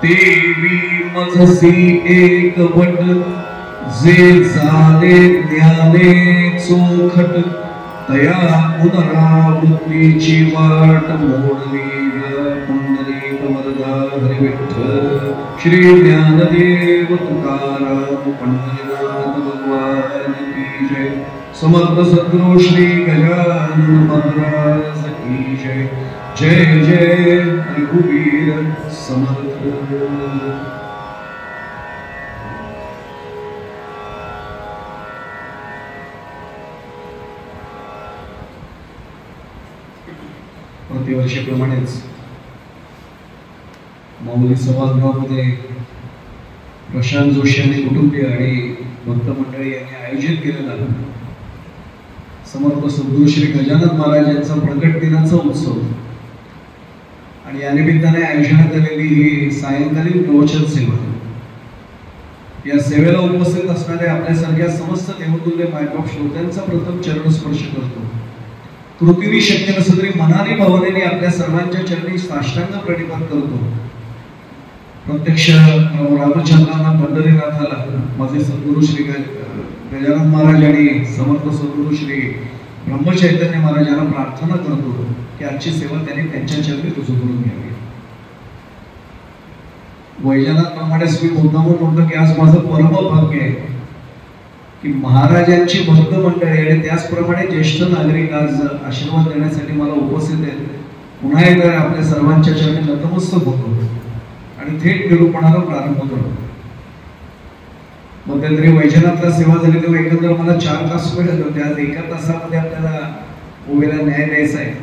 देवी मजसी एकवट जे झाले ज्ञाने चोखट तया पुनरावृत्तीची वाट मोडली पुंडलिक वरदा हरी विठ्ठल श्री ज्ञानदेव तुकाराम पंढरीनाथ भगवान की जय। समर्थ सद्गुरु श्री गजानन महाराज की जय। जय जय रघुवीर समर्थ। प्रतिवर्षीप्रमाणेच माऊली सभागृहामध्ये प्रशांत जोशी आणि कुटुंबीय आणि भक्त मंडळी यांनी आयोजित केलेला समर्थ सद्गुरू श्री गजानन महाराज यांचा प्रकट दिनाचा उत्सव आणि या निमित्ताने आयोजनात आलेली ही सायंकालीन प्रवचन सेवा, या सेवेला उपस्थित असणाऱ्या आपल्यासारख्या समस्त देवतुल्य मायबाप श्रोत्यांचा प्रथम चरण स्पर्श करतो। कृतीने शक्य नसलं तरी मनाने भावनेने आपल्या सर्वांच्या चरणी साष्टांग प्रणिपात करतो। प्रत्यक्ष रामचंद्रांना पंढरीनाथाला माझे सद्गुरू श्री गजानन महाराज आणि समर्थ सद्गुरू श्री ब्रह्मचैतन्य महाराजांना प्रार्थना करतो की आजची सेवा त्यांनी त्यांच्या चरणी रुजू करून घ्यावी। वैजनाथप्रमाणेच मी मुद्दामून म्हणतो की आज माझं परम भाग्य आहे की महाराजांची भक्त मंडळी आणि त्याचप्रमाणे ज्येष्ठ नागरिक आज आशीर्वाद देण्यासाठी मला उपस्थित आहेत। पुन्हा एकदा आपल्या सर्वांच्या चरणी नतमस्तक होतो आणि थेट निरूपणाला प्रारंभ करतो। मध्यंतरी वैजनाथला सेवा झाली तेव्हा एकंदर मला 4 तास मिळाले होते। आज 1 तासामध्ये आपल्याला ओवीला न्याय द्यायचा आहे।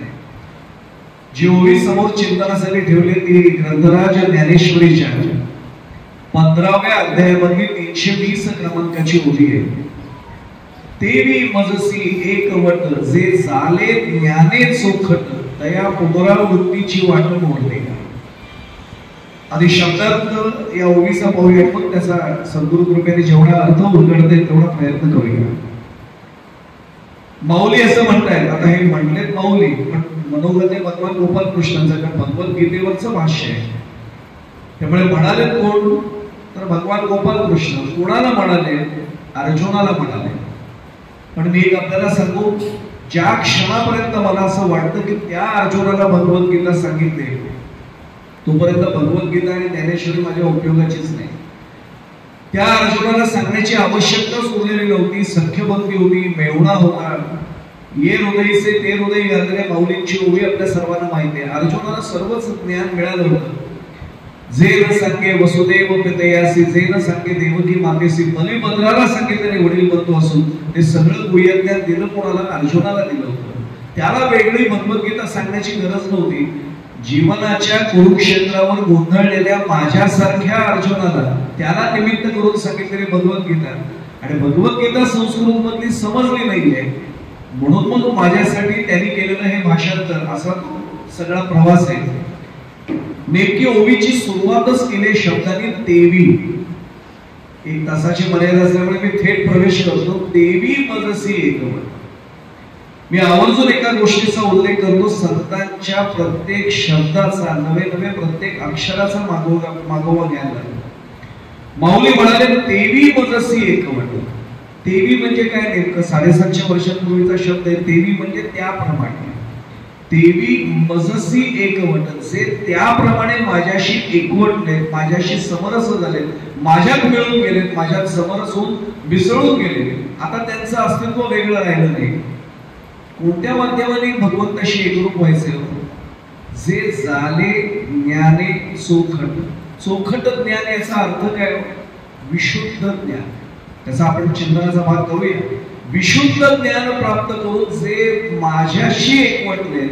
जी ओवी समोर चिंतनासाठी ठेवली ती ग्रंथराज ज्ञानेश्वरीच्या 15व्या अध्यायामधली 320 क्रमांकाची ओवी आहे। देवी मजसी एकवट जे झाले ज्ञाने चोखट तया पुनरावृत्तीची वाट मोडले। आधी शब्दात या ओवीचा पाहूया, पण त्याचा सद्गुरु कृपेने जेवढा अर्थ उलगडता येईल तेवढा प्रयत्न करूया। माऊली असं म्हणतायत, आता हे म्हणलेत माऊली पण मनोगत आहे भगवान गोपाल कृष्णांचं, कारण भगवद्गीतेवरचं भाष्य आहे। त्यामुळे म्हणाले कोण तर भगवान गोपाल कृष्ण। कोणाला म्हणाले? अर्जुनाला म्हणाले। पण मी एक आपल्याला सांगू, ज्या क्षणापर्यंत मला असं वाटतं की त्या अर्जुनाला भगवद्गीता सांगितले तोपर्यंत भगवद्गीता आणि ज्ञानेश्वरी माझ्या उपयोगाचीच नाही। त्या अर्जुनाला सांगण्याची आवश्यकताच उरलेली नव्हती। सख्यबंदी होती, मेवणा होता, ये हृदयसे ते हृदय घालणाऱ्या माऊलींची ओवी आपल्या सर्वांना माहिती आहे। अर्जुनाला सर्वच ज्ञान मिळालं होतं। जे न सांगे वसुदेव पितयासी, जे न सांगे देवकी मातेसी, बलिभद्राला सांगितले वडील बंधू असून ते सगळं गुह्य ज्ञान दिलं कोणाला? अर्जुनाला दिलं होतं। त्याला वेगळी भगवद्गीता सांगण्याची गरज नव्हती। जीवनाच्या कुरुक्षेत्रावर गोंधळलेल्या माझ्यासारख्या अर्जुनाला त्याला निमित्त करून सांगितलेली भगवद्गीता, आणि भगवद्गीता संस्कृत मधली समजली नाहीये म्हणून मग माझ्यासाठी त्यांनी केलेलं हे भाषांतर असा सगळा प्रवास आहे। नेमकी ओवीची सुरुवातच केली शब्दांनी देवी। 1 तासाची मर्यादा असल्यामुळे मी थेट प्रवेश करतो। देवी मजसी एकवट। मी आवर्जून एका गोष्टीचा उल्लेख करतो, संतांच्या प्रत्येक शब्दाचा नवे नवे प्रत्येक अक्षराचा मागोवा घ्यायला। माऊली म्हणाले देवी मजसी एकवट। देवी म्हणजे काय? नेमकं 750 वर्षांपूर्वीचा शब्द आहे। देवी म्हणजे त्याप्रमाणे। देवी मजसी एकवट, जे त्याप्रमाणे माझ्याशी एकवटले, माझ्याशी समरस झाले, माझ्यात मिळून गेले, माझ्यात समरस होऊन मिसळून गेले। आता त्यांचं अस्तित्व वेगळं राहिलं नाही। कोणत्या माध्यमाने भगवंताशी एकरूप व्हायचे? जे झाले ज्ञाने चोखट। चोखट ज्ञान याचा अर्थ काय? विशुद्ध ज्ञान। त्याचा आपण चिंतनाचा भाग करूया। विशुद्ध ज्ञान प्राप्त करून जे माझ्याशी एकवटले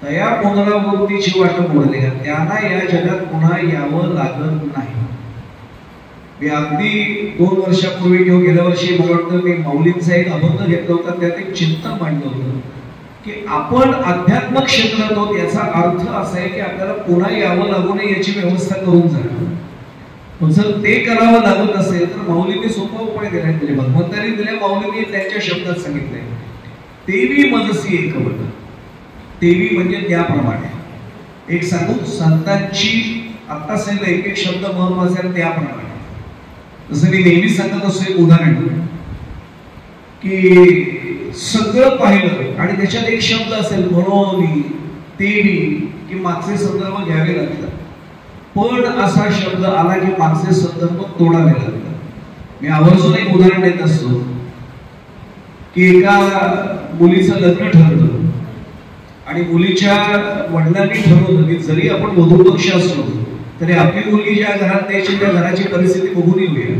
तया पुनरावृत्तीची वाट मोडले, त्यांना या जगात पुन्हा यावं लागत नाही। मी अगदी 2 वर्षापूर्वी किंवा गेल्या वर्षी मला वाटतं मी माऊलींचा एक अभंग घेतला होता, त्यात एक चिंतन मांडलं होतं की आपण अध्यात्म क्षेत्रात आहोत, याचा अर्थ असा आहे की आपल्याला पुन्हा यावं लागू नये याची व्यवस्था करून जाणं। पण जर ते करावं लागत असेल तर माऊलींनी सोपा उपाय दिलाय, म्हणजे भगवंतांनी दिले, माऊलींनी त्यांच्या शब्दात सांगितलंय देवी मजसी एकवट। देवी म्हणजे त्याप्रमाणे। एक सांगू, संतांची आता सांगितलं एक एक शब्द महत्वाचे आहे त्याप्रमाणे. जसं मी नेहमी सांगत असतो एक उदाहरण की सगळं पाहिलं आणि त्याच्यात एक शब्द असेल म्हणून तेवी की मागचे संदर्भ घ्यावे लागतात, पण असा शब्द आला की मागचे संदर्भ तोडावे लागतात. मी आवर्जून एक उदाहरण देत असतो की एका मुलीचं लग्न ठरलं आणि मुलीच्या वडिलांनी ठरवलं की जरी आपण वधूपक्ष असलो तरी आपली मुलगी ज्या घरात द्यायची त्या घराची परिस्थिती बघून येऊया.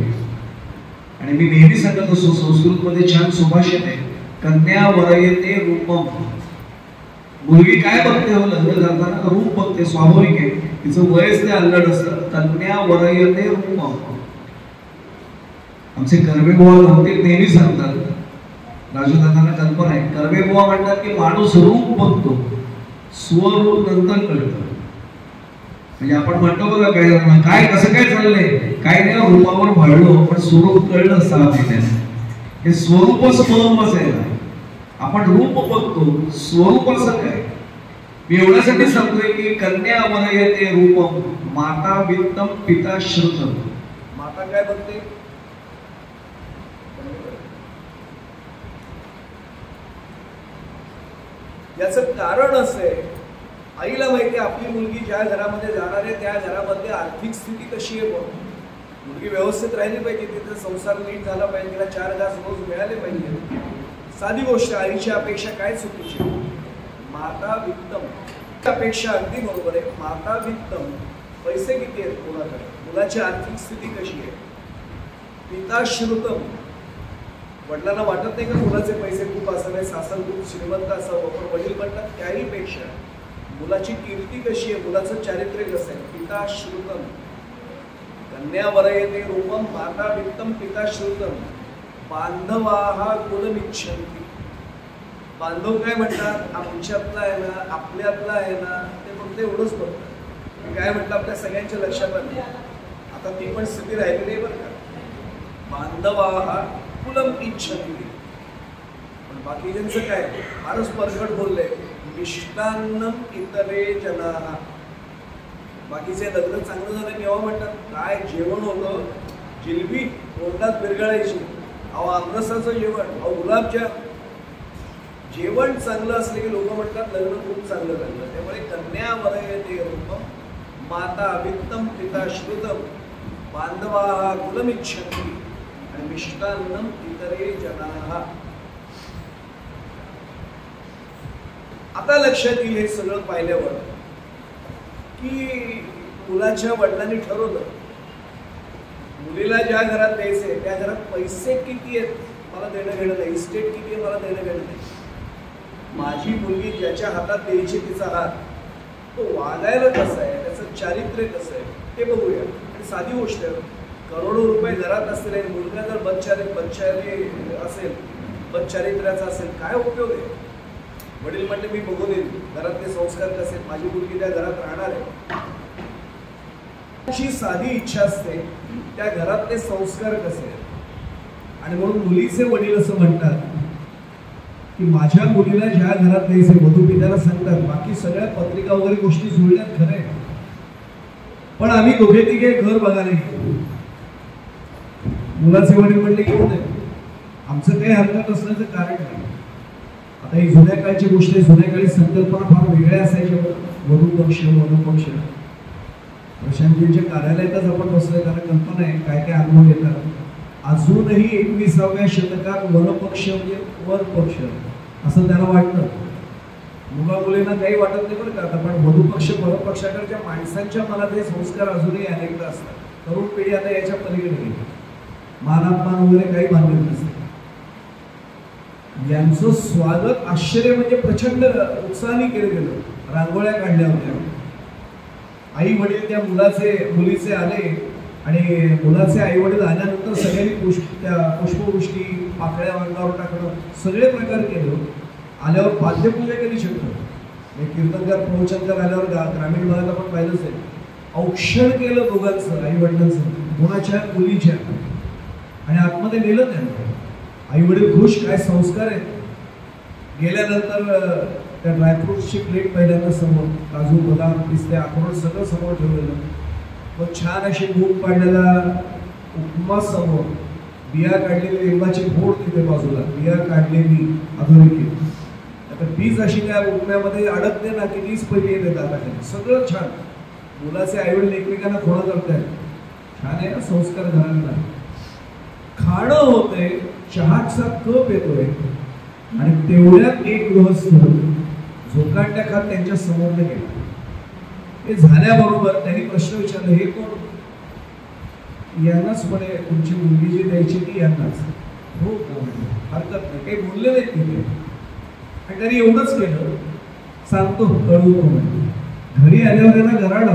आणि मी नेहमी सांगत असतो संस्कृत मध्ये छान सुभाषित आहे, कन्या वरयते रूपम. मुलगी काय बघते हो लग्न करताना? रूप बघते, स्वाभाविक आहे, तिचं वयच ते अल्लड असतं. कन्या वरयते रूपम. आमचे कर्वेबुवा बहुतेक नेहमी सांगतात, राजूदादांना कल्पना आहे, कर्वेबुवा म्हणतात की माणूस रूप बघतो, स्वरूप नंतर कळतं. म्हणजे आपण म्हणतो बघा काय कसं काय चाललंय, काय नाही रूपावर भळलो पण स्वरूप कळलं 6 महिन्यात. हे स्वरूपच महत्वाचं आहे. आपण रूप बघतो, स्वरूप असं काय. मी एवढ्यासाठी सांगतोय की कन्या वरयते रूपम माता वित्तम पिता श्रुतम. माता काय बघते? याचं कारण असं आहे, आईला माहिती आपली मुलगी ज्या घरामध्ये जाणार आहे त्या घरामध्ये आर्थिक स्थिती कशी आहे. मुलगी व्यवस्थित राहिली पाहिजे, तिचा संसार नीट झाला पाहिजे, तिला 4 घास रोज मिळाले पाहिजे. साधी गोष्ट. आईची अपेक्षा काय चुकीची? माता वित्तम. अपेक्षा अगदी बरोबर आहे. माता वित्तम, पैसे किती आहेत मुलाकडे, मुलाची आर्थिक स्थिती कशी आहे. पिता श्रुतम, वडिलांना वाटत नाही का मुलाचे पैसे खूप असावे, सासर खूप श्रीमंत असावं, पण वडील म्हणतात त्याही पेक्षा मुलाची कीर्ती कशी आहे, मुलाचं चारित्र्य कसं आहे. पिता श्रुतम. कन्या वरयते रूपम माता वित्तम पिता श्रुतम. बांधवाः कुलमिच्छन्ति. बांधव काय म्हणतात? आमच्यातला आहे ना, आपल्यातला आहे ना, ते फक्त एवढंच बघतात. काय म्हटलं आपल्या सगळ्यांच्या लक्षात आलं. आता ती पण स्थिती राहिलेली आहे बरं का. बांधवाः कुलम इच्छन्ति. पण बाकीच्यांचं काय? फारच परगट बोलले. मिष्टान्नम इतरे जनाः. बाकीचे लग्न चांगलं झालं केव्हा म्हणतात? काय जेवण होतं, जिलबी तोंडात विरघळायची, अहो आमरसाचं जेवण, अहो गुलाबजाम. जेवण चांगलं असले की लोक म्हणतात लग्न खूप चांगलं झालं. त्यामुळे कन्या वरयते रूपम माता वित्तम पिता श्रुतम बांधवाः कुलमिच्छन्ति आणि मिष्टान्नम इतरे जनाः. आता लक्षात येईल हे सगळं पाहिल्यावर की मुलाच्या वडिलांनी ठरवलं मुलीला ज्या घरात द्यायचे त्या घरात पैसे किती आहेत मला देणं घेणं नाही, इस्टेट किती आहे मला देणं घेणं नाही. माझी मुलगी ज्याच्या हातात द्यायची तिचा हात, तो वागायला कसा आहे, त्याचं चारित्र्य कसं आहे ते बघूया. आणि साधी गोष्ट आहे, करोडो रुपये घरात असलेले मुलगा जर बदचारी असेल, बदचारित्र्याचा असेल, काय उपयोग आहे. वडील म्हणते मी बघून येईल घरातले संस्कार कसे, माझी मुलगी त्या घरात राहणार आहे. अशी साधी इच्छा असते त्या घरातले संस्कार कसे आहेत. आणि म्हणून मुलीचे वडील असं म्हणतात की माझ्या मुलीला ज्या घरात द्यायचे वधू पित्याला सांगतात, बाकी सगळ्या पत्रिका वगैरे गोष्टी जुळल्यात खरे, पण आम्ही दोघे तिघे घर बघायला गेलो. मुलाचे वडील म्हणले की होते आमचं काही हरकत असण्याचं कारण नाही. आता ही जुन्या काळची गोष्ट आहे, जुन्या काळी संकल्पना फार वेगळ्या असायच्या. वधू पक्ष प्रशांतजींच्या कार्यालयातच आपण बसलोय, कारण कल्पना आहे काय काय अनुभव येतात. अजूनही 21व्या शतकात वरपक्ष म्हणजे वर पक्ष असं त्याला वाटतं. मुला मुलींना काही वाटत नाही बरं का. आता पण वधूपक्ष वरपक्षाकडच्या माणसांच्या मनात हे संस्कार अजूनही अनेकदा असतात. तरुण पिढी आता याच्या पलीकडे गेली, मानापमान वगैरे काही बांधत नसते. यांचं स्वागत आश्चर्य म्हणजे प्रचंड उत्साहाने केलं गेलं. रांगोळ्या काढल्या होत्या. आई वडील त्या मुलीचे आले आणि मुलाचे आई वडील आल्यानंतर सगळ्यांनी पुष्पवृष्टी, पाकळ्या अंगावर टाकणं, सगळे प्रकार केले. आल्यावर पाद्यपूजा केली शकतो. कीर्तनकार प्रवचनकार आल्यावर ग्रामीण भागात आपण पाहिलंच आहे, औक्षण केलं दोघांचं, आई वडिलांचं, मुलाच्या मुलीच्या, आणि आतमध्ये नेलं त्यांना. आई वडील खुश, काय संस्कार आहेत. गेल्यानंतर त्या ड्रायफ्रुट्सची प्लेट पहिल्यांदा समोर, काजू बदाम पिस्ते अक्रोड सगळं समोर ठेवलेलं. मग छान अशी मूग पाडलेला उपमा समोर, बिया काढलेली लिंबाची फोड तिथे बाजूला, बिया काढलेली अधोरेखित. आता बीज अशी काय उपम्यामध्ये अडकते ना की तीच पहिली येते दाताखाली. सगळं छान. मुलाचे आईवडील एकमेकांना खोडा करतायत. छान आहे ना संस्कार घरांना. खाणं होतंय, चहाचा कप येतोय आणि तेवढ्यात एक गृहस्थ झोकांड्या खात त्यांच्या समोर गेला. हे झाल्याबरोबर त्यांनी प्रश्न विचारला, हे कोण? यांनाच म्हणे, तुमची मुलगी जी द्यायची ती यांनाच. हो का? हरकत नाही, काही बोलले नाहीत तिथे. आणि त्यांनी एवढंच केलं, सांगतो कळवतो म्हणजे. घरी आल्यावर त्यांना घराडा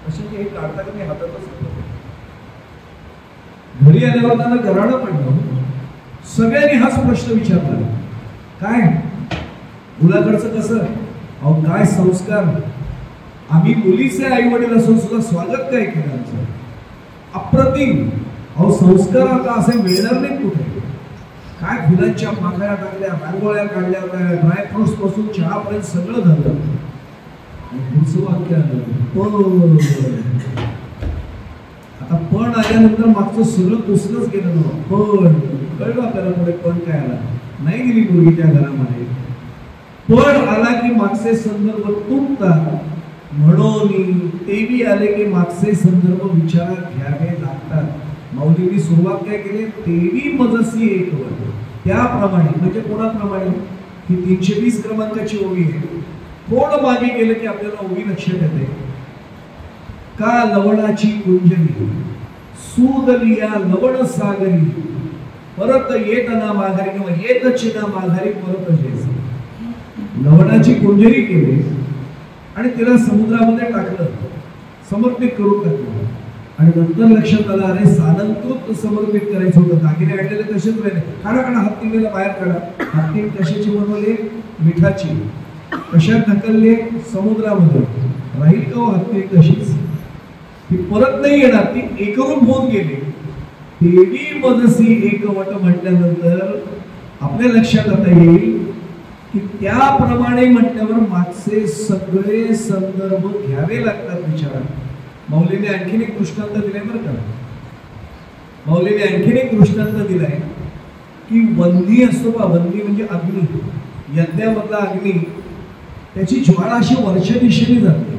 असे हे काढता की हातातच घरी आल्यावर त्यांना घराडं पडलं. सगळ्यांनी हाच प्रश्न विचारला, काय मुलाकडचं कसं? अहो काय संस्कार, आम्ही मुलीचे आई वडील असून सुद्धा स्वागत काय केलं आमचं, अप्रतिम. अहो संस्कार आता असे मिळणार नाही कुठे. काय फुलांच्या पाकळ्या टाकल्या, रांगोळ्या काढल्या, ड्रायफ्रुट्स पासून चहापर्यंत सगळं झालं. पुढचं वाक्य आलं, आता पण आल्यानंतर मागचं सगळं पुसलंच गेलं ना. पण कळलं आपल्याला पुढे पण काय आला. नाही गेली मुलगी त्या घरामध्ये. पण आला की मागचे संदर्भ तुटतात. म्हणून तेवी आले की मागचे संदर्भ विचारात घ्यावे लागतात. माऊलींनी सुरुवात काय केली, तेवी मजसी एक वर. त्याप्रमाणे म्हणजे कोणाप्रमाणे ही 320 क्रमांकाची ओवी आहे. थोडं मागे गेलं की आपल्याला ओवी लक्षात येते. का लवणाची कुंजली सुदलिया लवण सागरी, परत येतना माघारी किंवा येतची ना माघारी परत जेस. लवणाची कुंजरी केली आणि तिला समुद्रामध्ये टाकलं, समर्पित करून टाकलं. आणि नंतर लक्षात आलं, अरे सालंकृत समर्पित करायचं होतं. दागिने आणलेले तसेच राहिले. काढा काढा हत्तीला बाहेर काढा. हत्ती कशाची बनवली? मिठाची. कशात ढकलले? समुद्रामध्ये. राहील का हत्ती तशीच? ती परत नाही येणार, ती एकरूप होऊन गेली. देवी मजसी एकवट म्हटल्यानंतर आपल्या लक्षात आता येईल की त्याप्रमाणे म्हटल्यावर मागचे सगळे संदर्भ घ्यावे लागतात विचारात. माऊलीने आणखीन एक दृष्टांत दिलाय बरं का. माऊलीने आणखीन एक दृष्टांत दिलाय की वन्नी असतो का, वन्नी म्हणजे अग्नी, यज्ञामधला अग्नी, त्याची ज्वाळा अशी वरच्या दिशेने जाते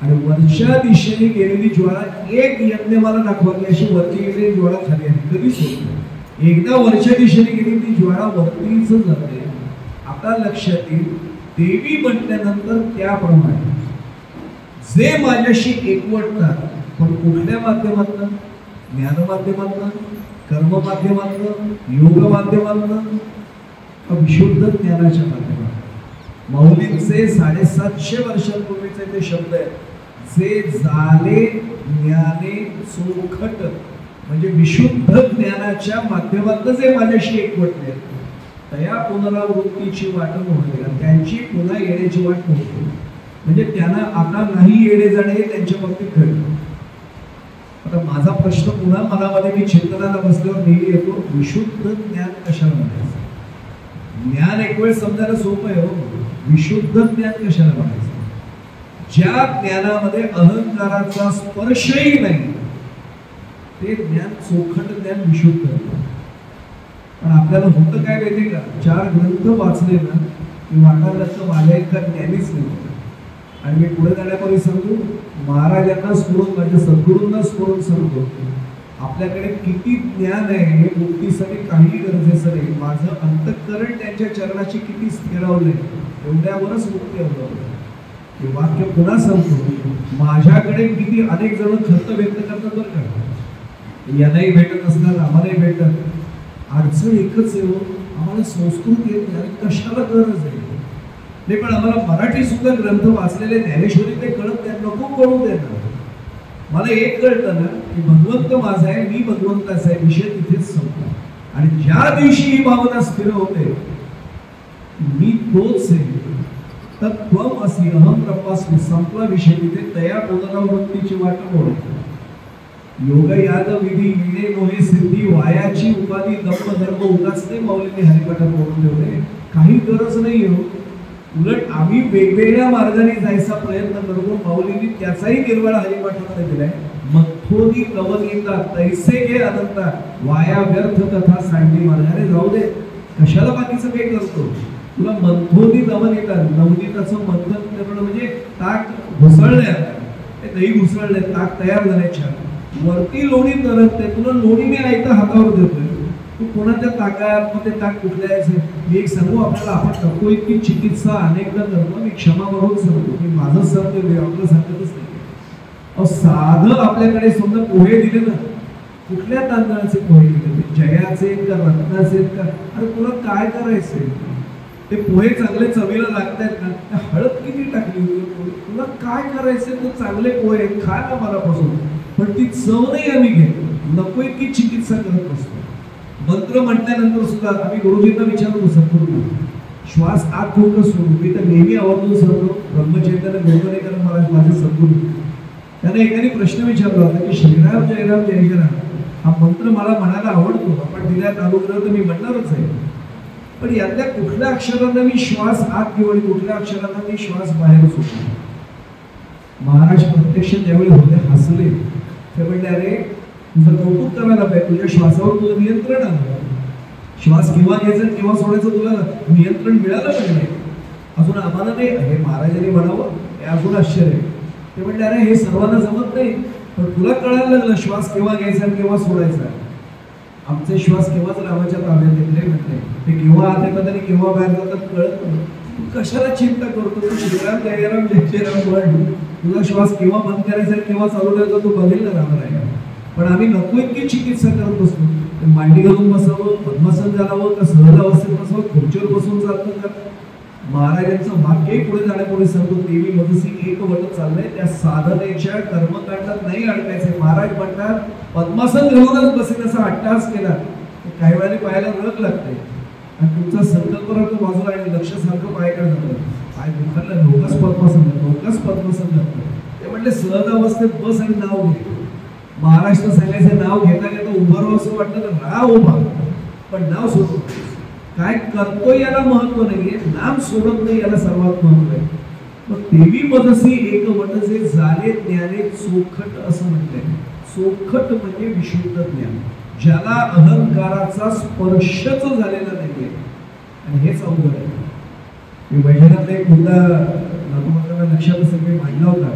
आणि वरच्या दिशेने गेलेली ज्वाळा एक यज्ञ मला दाखवा की अशी वरती गेलेली ज्वाळा खाली आली, कधीच होत नाही. एकदा वरच्या दिशेने गेली ती ज्वाळा वरतीच जाते. आता लक्षात येईल, देवी म्हटल्यानंतर त्याप्रमाणे जे माझ्याशी एकवटतात, पण कुठल्या माध्यमातून? ज्ञान माध्यमातून, कर्म माध्यमातून, योग माध्यमातून, विशुद्ध ज्ञानाच्या माध्यमातून. माऊलींचे 750 वर्षांपूर्वीचे ते शब्द आहेत, जे झाले ज्ञाने चोखट, म्हणजे विशुद्ध ज्ञानाच्या माध्यमातून जे माझ्याशी एकवटले, त्या पुनरावृत्तीची वाट होणे, त्यांची पुन्हा येण्याची वाट होते. म्हणजे त्यांना आता नाही येणे जाणे हे त्यांच्या बाबतीत घडलं. आता माझा प्रश्न पुन्हा मनामध्ये मी चिंतनाला बसल्यावर नेहमी येतो, विशुद्ध ज्ञान कशाला म्हणायचं? ज्ञान एक वेळ समजायला सोपं आहे हो, विशुद्ध ज्ञान कशाला म्हणायचं? ज्या ज्ञानामध्ये अहंकाराचा स्पर्शही नाही ते ज्ञान चोखट ज्ञान, विशुद्ध. पण आपल्याला होतं काय माहिती का, 4 ग्रंथ वाचले ना की वाटायला तर माझ्या इतका ज्ञानीच नाही. आणि मी पुढे जाण्यापूर्वी सांगतो, महाराजांना स्मरून, माझ्या सद्गुरूंना स्मरून सांगतो, आपल्याकडे किती ज्ञान आहे हे मुक्तीसाठी काही गरजेचं नाही. माझं अंतःकरण त्यांच्या चरणाशी किती स्थिरावलंय एवढ्यावरच मुक्ती अवलंबून. हे वाक्य पुन्हा सांगतो, माझ्याकडे किती अनेक जण खर्च व्यक्त करतात बरं का, यांनाही भेटत असणार, आम्हालाही भेटत. अडचण एकच आहे, आम्हाला संस्कृत येत नाही. कशाला गरज आहे? नाही, पण आम्हाला मराठी सुद्धा ग्रंथ वाचलेले, ज्ञानेश्वरी ते कळत नाही, नको कळू देणार. मला एक कळतं ना की भगवंत माझा आहे, मी भगवंताचा आहे, विषय तिथेच संपला. आणि ज्या दिवशी ही भावना स्थिर होते, मी तोच आहे, तर त्वम असि अहम ब्रह्मास्मी, संपला विषय तिथे. तया पुनरावृत्तीची वाट होते. योग याद विधी येणे नोहे सिद्धी, वायाची उपाधी दंभ धर्म उगाच नाही. माऊलींनी हरिपाठात बोलून ठेवले, काही गरज नाही हो. उलट आम्ही वेगवेगळ्या मार्गाने जायचा प्रयत्न करतो. माऊलींनी त्याचाही निर्वाळा हरिपाठामध्ये दिलाय. मथोनी नवनीता तैसे घे अनंता वाया व्यर्थ कथा सांडली मार्गाने जाऊ दे. कशाला बाकीचं काही करतो? तुला मंथोनी नवनीता, नवनीताचं मंथन करणं म्हणजे ताक घुसळलंय, दही घुसळलंय, ताक तयार झालंय छान, वरती लोणी तरतते, तुला लोणी मी आयता हातावर देतोय, तू कोणाच्या ताकात मग ते ताक कुठल्या यायचं? मी एक सांगू आपल्याला, आपण नको इतकी चिकित्सा अनेकदा करतो. मी क्षमा करून सांगतो, मी माझं सांगतो, मी आपलं सांगतच नाही. साधं आपल्याकडे समजा पोहे दिले ना, कुठल्या तांदळाचे पोहे दिले, जयाचे का रत्नाचे का, अरे तुला काय करायचंय? ते पोहे चांगले चवीला लागतायत ना, हळद किती टाकली होती, तुला काय करायचंय? तर चांगले पोहे खा ना मनापासून, पण ती चव नाही आम्ही घेतो. नको इतकी चिकित्सा करत असतो. मंत्र म्हटल्यानंतर सुद्धा आम्ही गुरुजींना विचारतो, सद्गुरू श्वास आत ठेवून का सोडू? मी तर नेहमी आवर्जून सांगतो, ब्रह्मचैतन्य गोंदवलेकर महाराज माझे सद्गुरू, त्यांना एकाने प्रश्न विचारला होता की श्रीराम जयराम जय जयराम हा मंत्र मला म्हणायला आवडतो, आपण दिल्यात अनुग्रह तर मी म्हणणारच आहे, पण यातल्या कुठल्या अक्षरांना मी श्वास आत घेऊ आणि कुठल्या अक्षरांना मी श्वास बाहेर सोडतो? महाराज प्रत्यक्ष ज्यावेळी होते हसले, ते म्हणले अरे तुझं कौतुक करायला पाहिजे, तुझ्या श्वासावर तुझं नियंत्रण आलं, श्वास केव्हा घ्यायचा केव्हा सोडायचं तुला नियंत्रण मिळालं पाहिजे. अजून आम्हाला नाही, हे महाराजांनी म्हणावं हे अजून आश्चर्य. ते म्हणले अरे हे सर्वांना जमत नाही, पण तुला कळायला लागलं श्वास केव्हा घ्यायचा आणि केव्हा सोडायचा. आमचे श्वास केव्हाच रामाच्या ताब्यात येते म्हणते, ते केव्हा आत येतात आणि केव्हा बाहेर जातात कळत नाही. तू कशाला चिंता करतो? तू श्रीराम जयराम जय जयराम म्हण, तुझा श्वास केव्हा बंद करायचा आणि केव्हा चालू करायचा तू बघेल ना राम राय. पण आम्ही नको इतकी चिकित्सा करत असतो. मांडी घालून बसावं, पद्मासन घालावं का सहज अवस्थेत बसावं, खुर्चीवर बसून चालतं का? महाराजांचं वाक्य पुढे जाण्यापुढे सांगतो, देवी मधुसी एक वट चाललंय, त्या साधनेच्या कर्मकांडात नाही अडकायचंय. महाराज म्हणतात पद्मासन घालूनच बसेल असा अट्टहास केला काही वेळाने पायाला रग लागते आणि तुमचा संकल्प राहतो बाजूला आणि लक्ष सारखं पायाकडे जातं, पाय दुखायला लोकच पद्मासन जातं. ते म्हणले सहज अवस्थेत बस आणि नाव घे. महाराष्ट्र सांगायचं नाव घेता घेता उभं राहावं असं वाटतं तर राहा उभा, पण नाव सोडतो. काय करतो याला महत्व नाहीये, नाम सोडत नाही याला सर्वात महत्व आहे. मग देवी मजसी एक वटसे झाले ज्ञाने चोखट असं म्हटलंय. चोखट म्हणजे विशुद्ध ज्ञान, ज्याला अहंकाराचा स्पर्शच झालेला नाहीये, आणि हेच अवघड आहे. मी वैजनाथला एक मुद्दा लक्षात सगळे मांडला होता.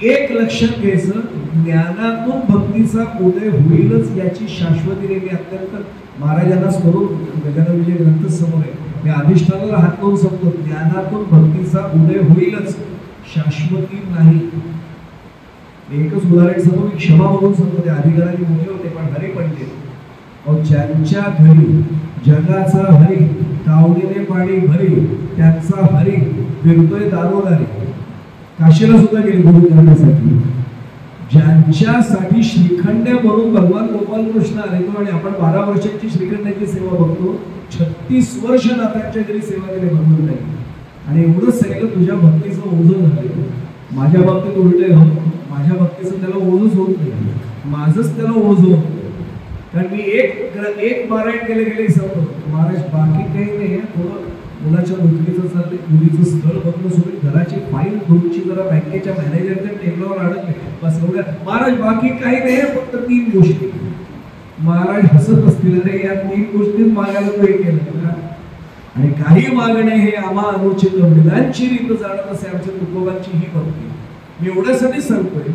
एक लक्षात घ्यायचं, ज्ञानातून भक्तीचा उदय होईलच याची शाश्वती रे. मी अत्यंत महाराजांना स्मरून गजानन विजय ग्रंथ समोर आहे, मी अधिष्ठानाला हात लावून सांगतो, ज्ञानातून भक्तीचा उदय होईलच, शाश्वती नाही. एकच उदाहरण सांगतो, मी क्षमा म्हणून सांगतो. ते अधिकाराने मोठे होते पण हरी पंडित, ज्यांच्या घरी जगाचा हरी तावडीने पाणी भरी, त्यांचा हरी फिरतोय दारोदारी. काशीला सुद्धा गेले गुरु करण्यासाठी. ज्यांच्यासाठी श्रीखंड्या म्हणून भगवान गोपाल कृष्ण आले तो, आणि आपण 12 वर्षांची श्रीखंड्याची सेवा बघतो, 36 वर्ष नाथांच्या घरी सेवा केली भगवंत नाही. आणि एवढंच सांगितलं तुझ्या भक्तीचं ओझं झालं. माझ्या बाबतीत उलटे हो, माझ्या भक्तीचं त्याला ओझच होत नाही, माझंच त्याला ओझ होत. कारण मी एक पारायण गेले सांगतो महाराज बाकी काही नाही, थोडं मुलाच्या नोकरीचं चाललंय, मुलीचं स्थळ बघणं सोडून घराची फाईल तुमची जरा बँकेच्या मॅनेजरच्या टेबलावर अडकले बस एवढ्या. महाराज बाकी काही नाही, फक्त 3 गोष्टी. महाराज हसत असतील, अरे या 3 गोष्टीत मागायला तो एक केलं. आणि काही मागणे हे आम्हा अनुचित विधांची रीत जाणत असे आमच्या तुकोबांची ही भक्ती. मी एवढ्यासाठी सांगतोय,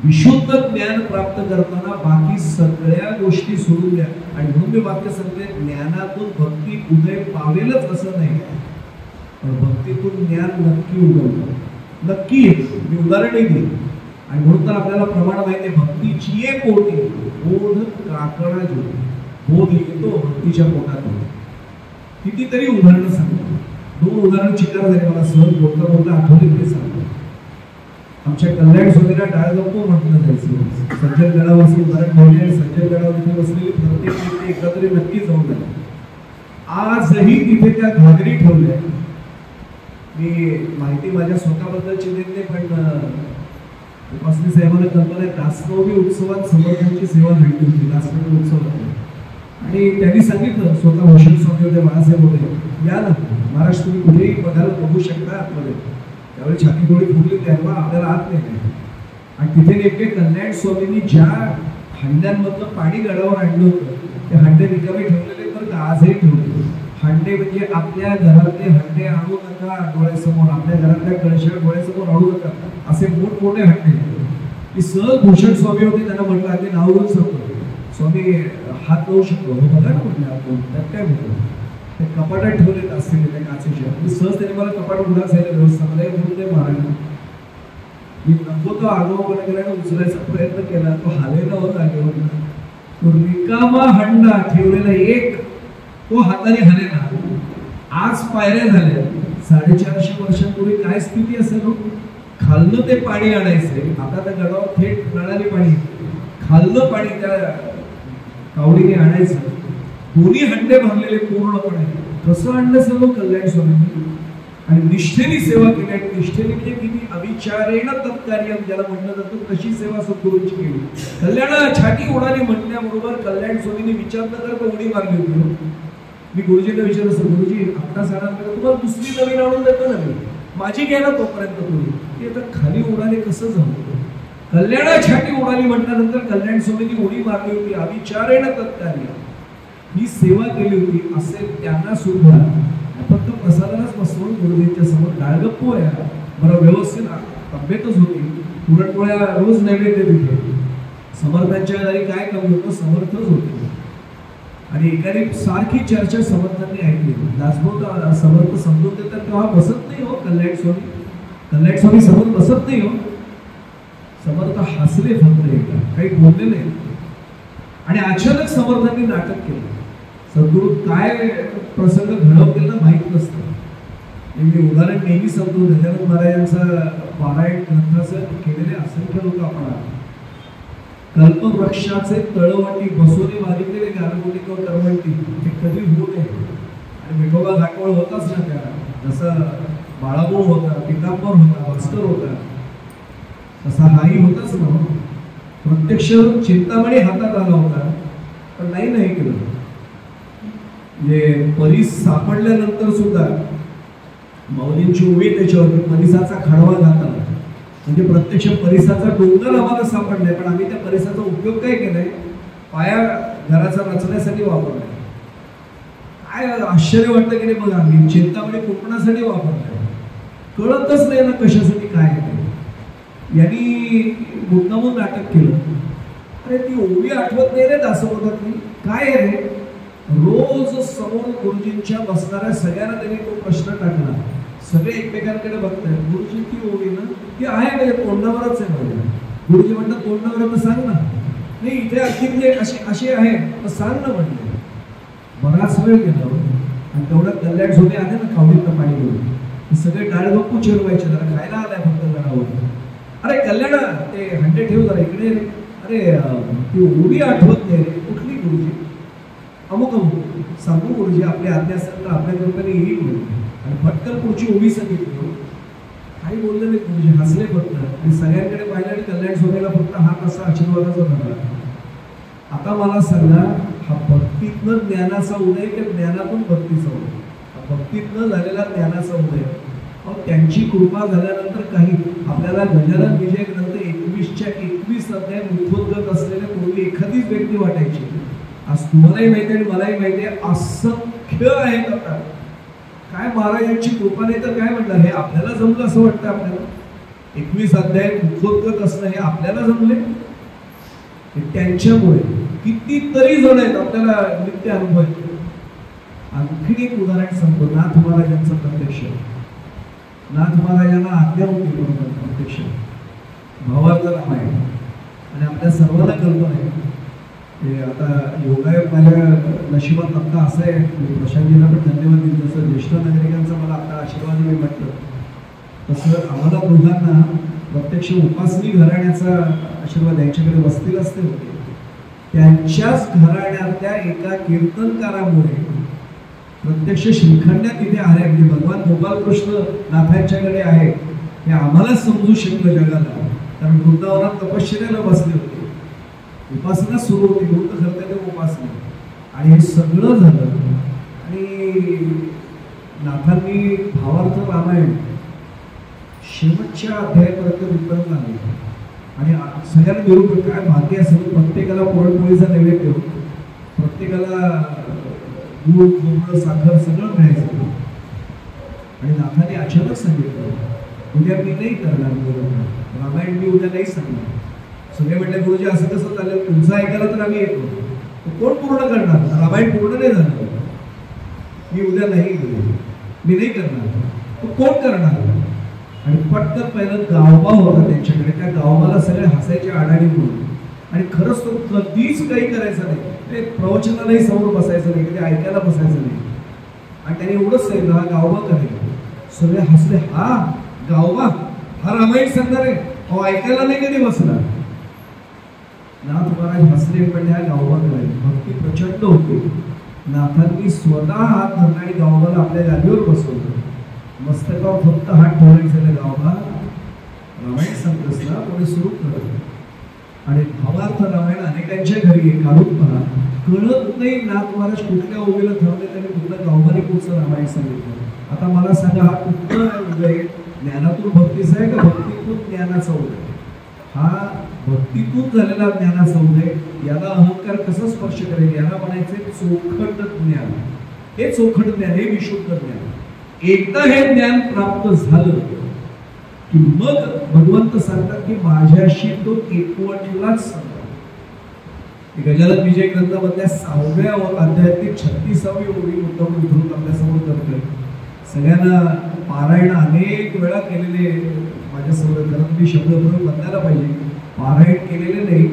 विशुद्ध ज्ञान प्राप्त करताना बाकी सगळ्या गोष्टी सोडून द्या. आणि म्हणून मी वाक्य सांगते, ज्ञानातून भक्ती उदय पावेलच असं नाही, पण भक्तीतून ज्ञान नक्की उगवतं, नक्की येतं. मी उदाहरणही देईन. आणि म्हणून तर आपल्याला प्रमाण माहिती आहे, भक्तीची एक पोटी बोध काकडा जो बोध येतो भक्तीच्या पोटातून. कितीतरी उदाहरणं सांगतो. 2 उदाहरण चिकार झाले मला सहज बोलता बोलता आठवले ते सांगतो. आमच्या कल्याण सोनेला डाळ गप्पो म्हटलं जायचं. सज्जन गडावरचं उदाहरण ठेवले आणि सज्जन गडावर इथे बसलेली प्रत्येक व्यक्ती एकत्र नक्की जाऊन झाली. आजही तिथे त्या घागरी ठेवल्या. मी माहिती माझ्या स्वतःबद्दलची देत नाही, पण उपासनी साहेबांना कल्पना आहे, दासनवमी उत्सवात समर्थांची सेवा भेटली होती. दासनवमी उत्सवात आणि त्यांनी सांगितलं, स्वतः भूषण स्वामी होते, बाळासाहेब होते, या ना महाराष्ट्र तुम्ही कुठेही बघायला बघू शकता आतमध्ये. त्यावेळी छाती थोडी फुगली, तेव्हा आपल्याला आत नाही. आणि तिथे नेमके कल्याण स्वामींनी ज्या हंड्यांमधलं पाणी गडावर आणलं होतं ते हंडे रिकामे ठेवलेले, तर आजही ठेवले. हंडे म्हणजे आपल्या घरातले हंडे आणू नका डोळ्यासमोर, आपल्या घरातल्या कळशा डोळ्यासमोर आणू नका, असे मोठमोठे हंडे. की सहज भूषण स्वामी होते, त्यांना म्हटलं अगदी नाव घेऊन सांगतो, स्वामी हात लावू शकतो, हो बघा ना म्हटलं आपण, त्यात काय म्हणतो. ते कपाटात ठेवलेत असतील त्या काचेच्या. सहज त्याने मला कपाट उघडायला व्यवस्था, मला एक म्हणून ते मारायला मी नको तो आगाऊपणा केला, उचलायचा प्रयत्न केला, तो हालेला होता जागेवर. तो रिकामा हंडा ठेवलेला एक, तो हाताने हालेला. आज पायऱ्या झाल्या. 450 वर्षांपूर्वी काय स्थिती असेल, खाल्लं ते पाणी आणायचे. आता त्या गडावर थेट नळाने पाणी, खाल्लं पाणी त्या कावडीने आणायचं. दोन्ही हंडे भरलेले पूर्णपणे. कसं आणलं सर्व कल्याण स्वामींनी, आणि निष्ठेने सेवा केली. आणि निष्ठेने म्हणजे किती, अविचारेण तत्कार्यम ज्याला म्हटलं जातं, तशी सेवा सद्गुरूंची केली. कल्याण छाती उडाली म्हटल्याबरोबर कल्याण स्वामींनी विचार न करता उडी मारली होती. मी गुरुजींना विचारलं, गुरुजी आता साधारण तुम्हाला दुसरी नवीन आणून देतो ना मी, माझी घ्या ना तोपर्यंत तुम्ही. ते आता खाली उडाले कसं जमतं. कल्याणा छाती उडाली म्हटल्यानंतर कल्याण स्वामींनी उडी मारली होती. अविचारेण तत्कार्य ही सेवा केली होती. असे त्यांना सुद्धा फक्त प्रसादालाच बसवून गुरुजींच्या समोर डाळगप्पू आहे, बरं व्यवस्थित तब्येतच होती. पुरणपोळ्या रोज नैवेद्य तिथे. समर्थांच्या घरी काय कमी होतं, समर्थच होते. आणि एकाने सारखी चर्चा समर्थांनी ऐकली. दासबोध समर्थ समजून देतात तेव्हा बसत नाही हो कल्याण स्वामी. कल्याण स्वामी समोर बसत नाही हो. समर्थ हसले फक्त, एकदा काही बोलले नाही. आणि अचानक समर्थांनी नाटक केलं. सद्गुरू काय प्रसंग घडवतील ना माहीत नसतं. मी उदाहरण नेहमी सांगतो, गजानन महाराजांचा पारायण ग्रंथाचं केलेले असंख्य लोक आपण कल्पवृक्षाचे तळवटी बसोने मागितलेले गारगोटी किंवा करवंटी हे कधी होऊ नये. आणि विठोबा घाटवळ होताच ना त्या, जसं बाळाभाऊ होता, पितांबर होता, भास्कर होता, तसा हाही होताच ना. प्रत्यक्ष चिंतामणी हातात आला होता, पण नाही केलं. म्हणजे परीस सापडल्यानंतर सुद्धा माऊलींची उभी त्याच्यावरती, परिसाचा खडवा घातला. म्हणजे प्रत्यक्ष परिसाचा डोंगर आम्हाला सापडलाय, पण आम्ही त्या परिसाचा उपयोग काय केलाय, पाया घराचा रचण्यासाठी वापरलाय. काय आश्चर्य वाटतं की नाही बघा, आम्ही चिंतामणी कुंपणासाठी वापरलाय. कळतच नाही ना कशासाठी काय आहे. यांनी मुद्दामून नाटक केलं. अरे ती ओवी आठवत नाही रे दासबोधातली, काय आहे रे. रोज समोर गुरुजींच्या बसणाऱ्या सगळ्यांना त्यांनी तो प्रश्न टाकला. सगळे एकमेकांकडे बघतायत. गुरुजी ती ओवी ना, ती आहे म्हणजे तोंडावरच आहे माझ्या. गुरुजी म्हणतात तोंडावर तर सांग ना. नाही इथे अगदी म्हणजे अशी आहे तर सांग ना म्हणले. बराच वेळ गेला आणि तेवढा कल्याण झोपे आले ना कावडीतलं पाणी घेऊन. सगळे डाळगप्पू चिरवायचे, जरा खायला आलाय फक्त गडावर. अरे कल्याण ते हंडे ठेव जरा इकडे. अरे ती ओवी आठवत नाही रे. कुठली गुरुजी, अमुक अमुक सांगू गुरुजी, आपली आज्ञा असेल तर आपल्या कृपेने येईल म्हणून. आणि पटकन पुढची ओवी सांगितली. काही बोलले नाही गुरुजी, हसले फक्त. आणि सगळ्यांकडे पाहिलं आणि कल्याण स्वामीला फक्त हात असा आशीर्वादाचा धरला. आता मला सांगा, हा भक्तीतनं ज्ञानाचा उदय की ज्ञानातून भक्तीचा उदय? भक्तीतनं झालेला ज्ञानाचा उदय. मग त्यांची कृपा झाल्यानंतर काही आपल्याला गजानन विजय ग्रंथ 21च्या 21 अध्याय उद्बोधत असलेल्या पूर्वी एखादीच व्यक्ती वाटायची. आज तुम्हालाही माहिती आहे आणि मलाही माहिती आहे, असंख्य आहेत. आता काय महाराजांची कृपा नाही तर काय म्हणणार, हे आपल्याला जमलं असं वाटतं. आपल्याला 21 अध्याय उद्बोधत असणं हे आपल्याला जमले. त्यांच्यामुळे कितीतरी जण आहेत आपल्याला नित्य अनुभव येतो. आणखीन एक उदाहरण सांगतो, नाथ महाराजांचं प्रत्यक्ष. नाथ महाराजांना आज्ञा होती बरोबर प्रत्यक्ष भावार्थ रामायण. आणि आपल्या सर्वांना कल्पना आहे ते आता योगायोग माझ्या नशिबात आता असं आहे. प्रशांतजींना पण धन्यवाद दिले. जसं ज्येष्ठ नागरिकांचा मला आता आशीर्वाद मी म्हटलं, तसं आम्हाला दोघांना प्रत्यक्ष उपासनी घराण्याचा आशीर्वाद यांच्याकडे वसतील असते होते. त्यांच्याच घराण्यातल्या एका कीर्तनकारामुळे प्रत्यक्ष श्रीखंड्या तिथे आल्या. म्हणजे भगवान गोपालकृष्ण नाथांच्याकडे आहे हे आम्हालाच समजू शकलं जगाला. कारण वृंदावनात तपश्चर्याला बसले होते, उपासना सुरू होती. वृत्त करता ते उपासना. आणि हे सगळं झालं आणि नाथांनी भावार्थ रामायण शेवटच्या अध्यायापर्यंत वितरण आले आणि सगळ्यांना निरोप काय भाग्य असेल, प्रत्येकाला पुरणपोळीचा नैवेद्य, प्रत्येकाला दूध खोबरं साखर सगळं मिळायचं. आणि नाथाने अचानक सांगितलं उद्या मी नाही करणार रामायण, मी उद्या नाही सांगणार. सगळे म्हटले गुरुजी असं कसं चालेल, तुमचं ऐकायला तर आम्ही येतो, कोण पूर्ण करणार, रामायण पूर्ण नाही झालं, मी उद्या नाही मी नाही करणार, कोण करणार. आणि पटकन पहिलं गावबा होता त्यांच्याकडे, त्या गावबाला सगळे हसायचे आडाणी म्हणून. आणि खरंच तो कधीच काही करायचा नाही, ते प्रवचनालाही समोर बसायचं नाही, कधी ऐकायला बसायचं नाही. आणि त्याने एवढंच सांगितलं हा गावबा करेल. सगळे हसले, हा गावबा हा रामायण सांगणार आहे, अहो ऐकायला नाही कधी बसला. नाथ महाराज हसले पण ह्या गावबा करायला भक्ती प्रचंड होती. नाथांनी स्वतः हात धरला आणि गावबाला आपल्या जागेवर बसवलं. मस्तकावर फक्त हात ठेवायचे, गावबा रामायण सांगतोस ना, कोणी सुरू करत. आणि भावार्थ रामायण अनेकांच्या घरी काढून पहा, कळत नाही नाथ महाराज कुठल्या उभेला ठरवले, त्यांनी कुठलं गावबाने कुठचं रामायण सांगितलं. आता मला सांगा हा कुठलं उदय, ज्ञानातून भक्तीचा आहे का भक्तीतून ज्ञानाचा उदय? हा भक्तीतून झालेला ज्ञानाचा उदय. याला अहंकार कसा स्पर्श करेल, याला म्हणायचे चोखट ज्ञान. हे चोखट ज्ञान, हे विशुद्ध ज्ञान. एकदा हे ज्ञान प्राप्त झालं की मग भगवंत सांगतात की माझ्याशी तो एकवटलाच सांगतात. गजानन विजय ग्रंथामधल्या 6व्या अध्यायातील 36वी ओळी उत्तम उद्धव आपल्यासमोर करतोय. सगळ्यांना पारायण अनेक वेळा केलेले माझ्यासमोर, कारण मी शब्द बदलायला पाहिजे, पारायण केलेले नाही,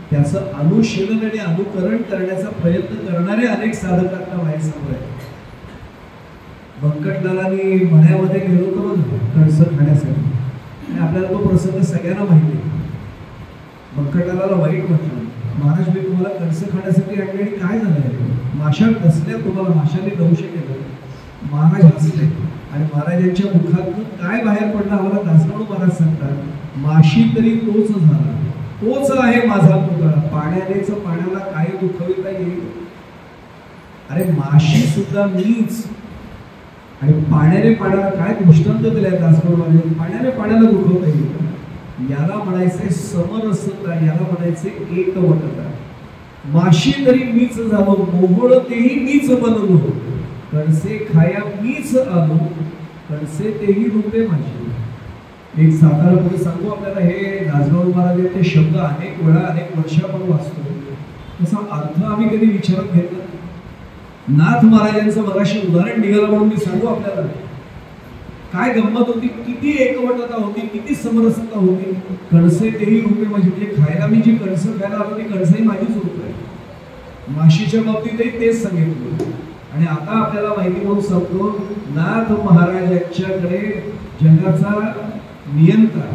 त्याचं अनुशीलन आणि अनुकरण करण्याचा प्रयत्न करणारे अनेक साधक आता माझ्यासमोर आहेत. बंकटलालांनी मण्यामध्ये गेलो होतो कणसं खाण्यासाठी, आणि आपल्याला तो प्रसंग सगळ्यांना माहिती आहे. बंकटलाला वाईट म्हटलं, महाराज मी तुम्हाला कणसं खाण्यासाठी आणले आणि काय झालंय, माशा कसल्या तुम्हाला, माशाने दंश केलं. महाराज हसले आणि महाराजांच्या मुखातून काय बाहेर पडलं आम्हाला दासगणू महाराज सांगतात, माशी तरी तोच झाला, तोच आहे माझा पुतळा, पाण्यानेच पाण्याला काय दुखविता येईल. अरे माशी सुद्धा मीच, आणि पाण्याने पाण्याला काय दृष्टांत दिलाय दासगणू महाराज, पाण्याने पाण्याला दुखवता येईल. याला म्हणायचे समरसता, याला म्हणायचे एकवटता. माशी तरी मीच झालो, मोहोळ तेही मीच बनलो, कणसे खाया मीच आलो, कणसे तेही रूपे माझी. एक साधारण पुढे सांगू आपल्याला, हे दासगणू महाराज ते शब्द अनेक वेळा अनेक वर्षापूर्वी वाचतो, तसा अर्थ आम्ही कधी विचारात घेतला. नाथ महाराजांचं मगाशी उदाहरण निघालं म्हणून मी सांगू आपल्याला, काय गंमत होती, किती एकवटता होती, किती समरसता होती. कणसे तेही रूपे माझी, म्हणजे खायला मी जी कणसं खायला आलो ती कणसंही माझीच रूप आहे. माशीच्या बाबतीतही तेच सांगितलं. आणि आता आपल्याला माहिती म्हणून सांगतो, नाथ महाराजांच्याकडे जगाचा नियंता,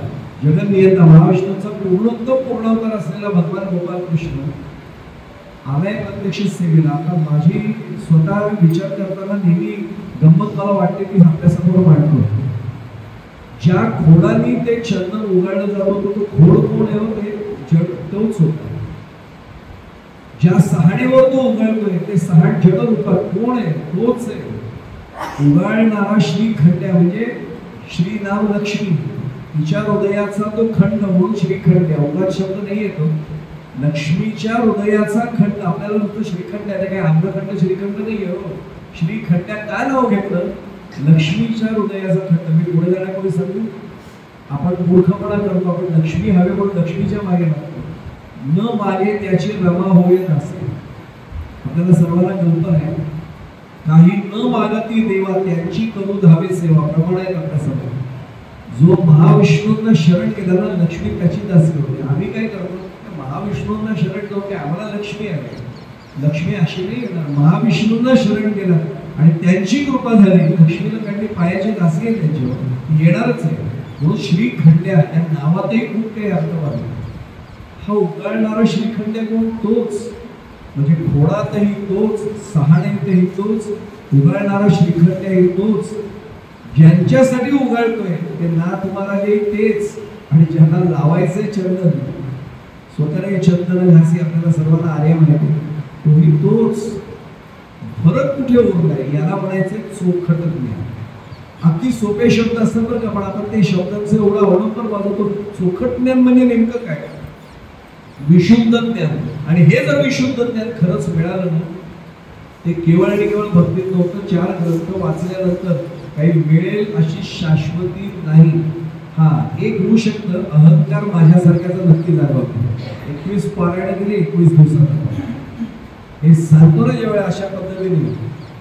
जगनियंता महाविष्णूचा पूर्णावतार असलेला भगवान गोपाल कृष्ण आलाय प्रत्यक्ष सेवेला. आता माझी स्वतः विचार करताना नेहमी गंमत मला वाटते की आपल्यासमोर मांडतो, ज्या खोडानी ते चंदन उगाळलं जात होतं तो खोड कोण आहे, ते जग तोच होता. ज्या सहाणेवर तो उगाळतोय ते सहाण जग रूपात कोण आहे, तोच आहे. उगाळणारा श्रीखंड्या म्हणजे श्री नाम लक्ष्मी, तिच्या हृदयाचा तो खंड म्हणून श्रीखंड्या. अवघात शब्द नाही येतो, लक्ष्मीच्या हृदयाचा खंड. आपल्याला नुसतं श्रीखंड आहे, काय आम्रखंड श्रीखंड नाही हो. श्रीखंड्या का नाव घेतलं, लक्ष्मीच्या हृदयाचा खंड. मी पुढे जाण्यापूर्वी सांगू, आपण मूर्खपणा करतो, आपण लक्ष्मी हवे म्हणून लक्ष्मीच्या मागे लागतो. न मागे त्याची रमा होईल असे आपल्याला सर्वांना कल्पना आहे. काही न मागती देवा त्यांची करू धावे सेवा, प्रमाण आहे आपल्यासमोर. जो महाविष्णूंना शरण केला ना, लक्ष्मी त्याची दासी होते. आम्ही काय करतो, महाविष्णूंना शरण जाऊ की आम्हाला लक्ष्मी आहे, लक्ष्मी अशी नाही येणार. महाविष्णूंना शरण केला आणि त्यांची कृपा झाली, लक्ष्मीला काढली, पायाची दासी आहे त्यांच्यावर, येणारच आहे. म्हणून श्रीखंड्या या नावातही खूप काही अर्थ वाटतो. हा उगाळणारा श्रीखंड्या कोण, तोच. म्हणजे खोडातही तोच, सहाणेतही तोच, उगाळणारा श्रीखंड्याही तोच. ज्यांच्यासाठी उगाळतोय ते नाथ महाराजही तेच, आणि ज्यांना लावायचे चंदन, स्वतःला हे चंदन घासी आपल्याला सर्वांना आर्य माहिती, तोही तोच. फरक कुठे उरलाय याला म्हणायचं चोखट ज्ञान. अगदी सोपे शब्द असतात बरं का, पण आपण ते शब्दांचं एवढा अवलंबर वाजवतो. चोखट ज्ञान म्हणजे नेमकं काय? विशुद्ध ज्ञान. आणि हे जर विशुद्ध ज्ञान खरंच मिळालं ना, ते केवळ आणि केवळ भक्तीत नव्हतं. 4 ग्रंथ वाचल्यानंतर काही मिळेल अशी शाश्वती नाही. हा एक होऊ शकतं, अहंकार माझ्यासारख्याचा नक्की जागा. 21 पारायण गेले 21 दिवसात. हे सांगतो ना ज्यावेळी अशा पद्धतीने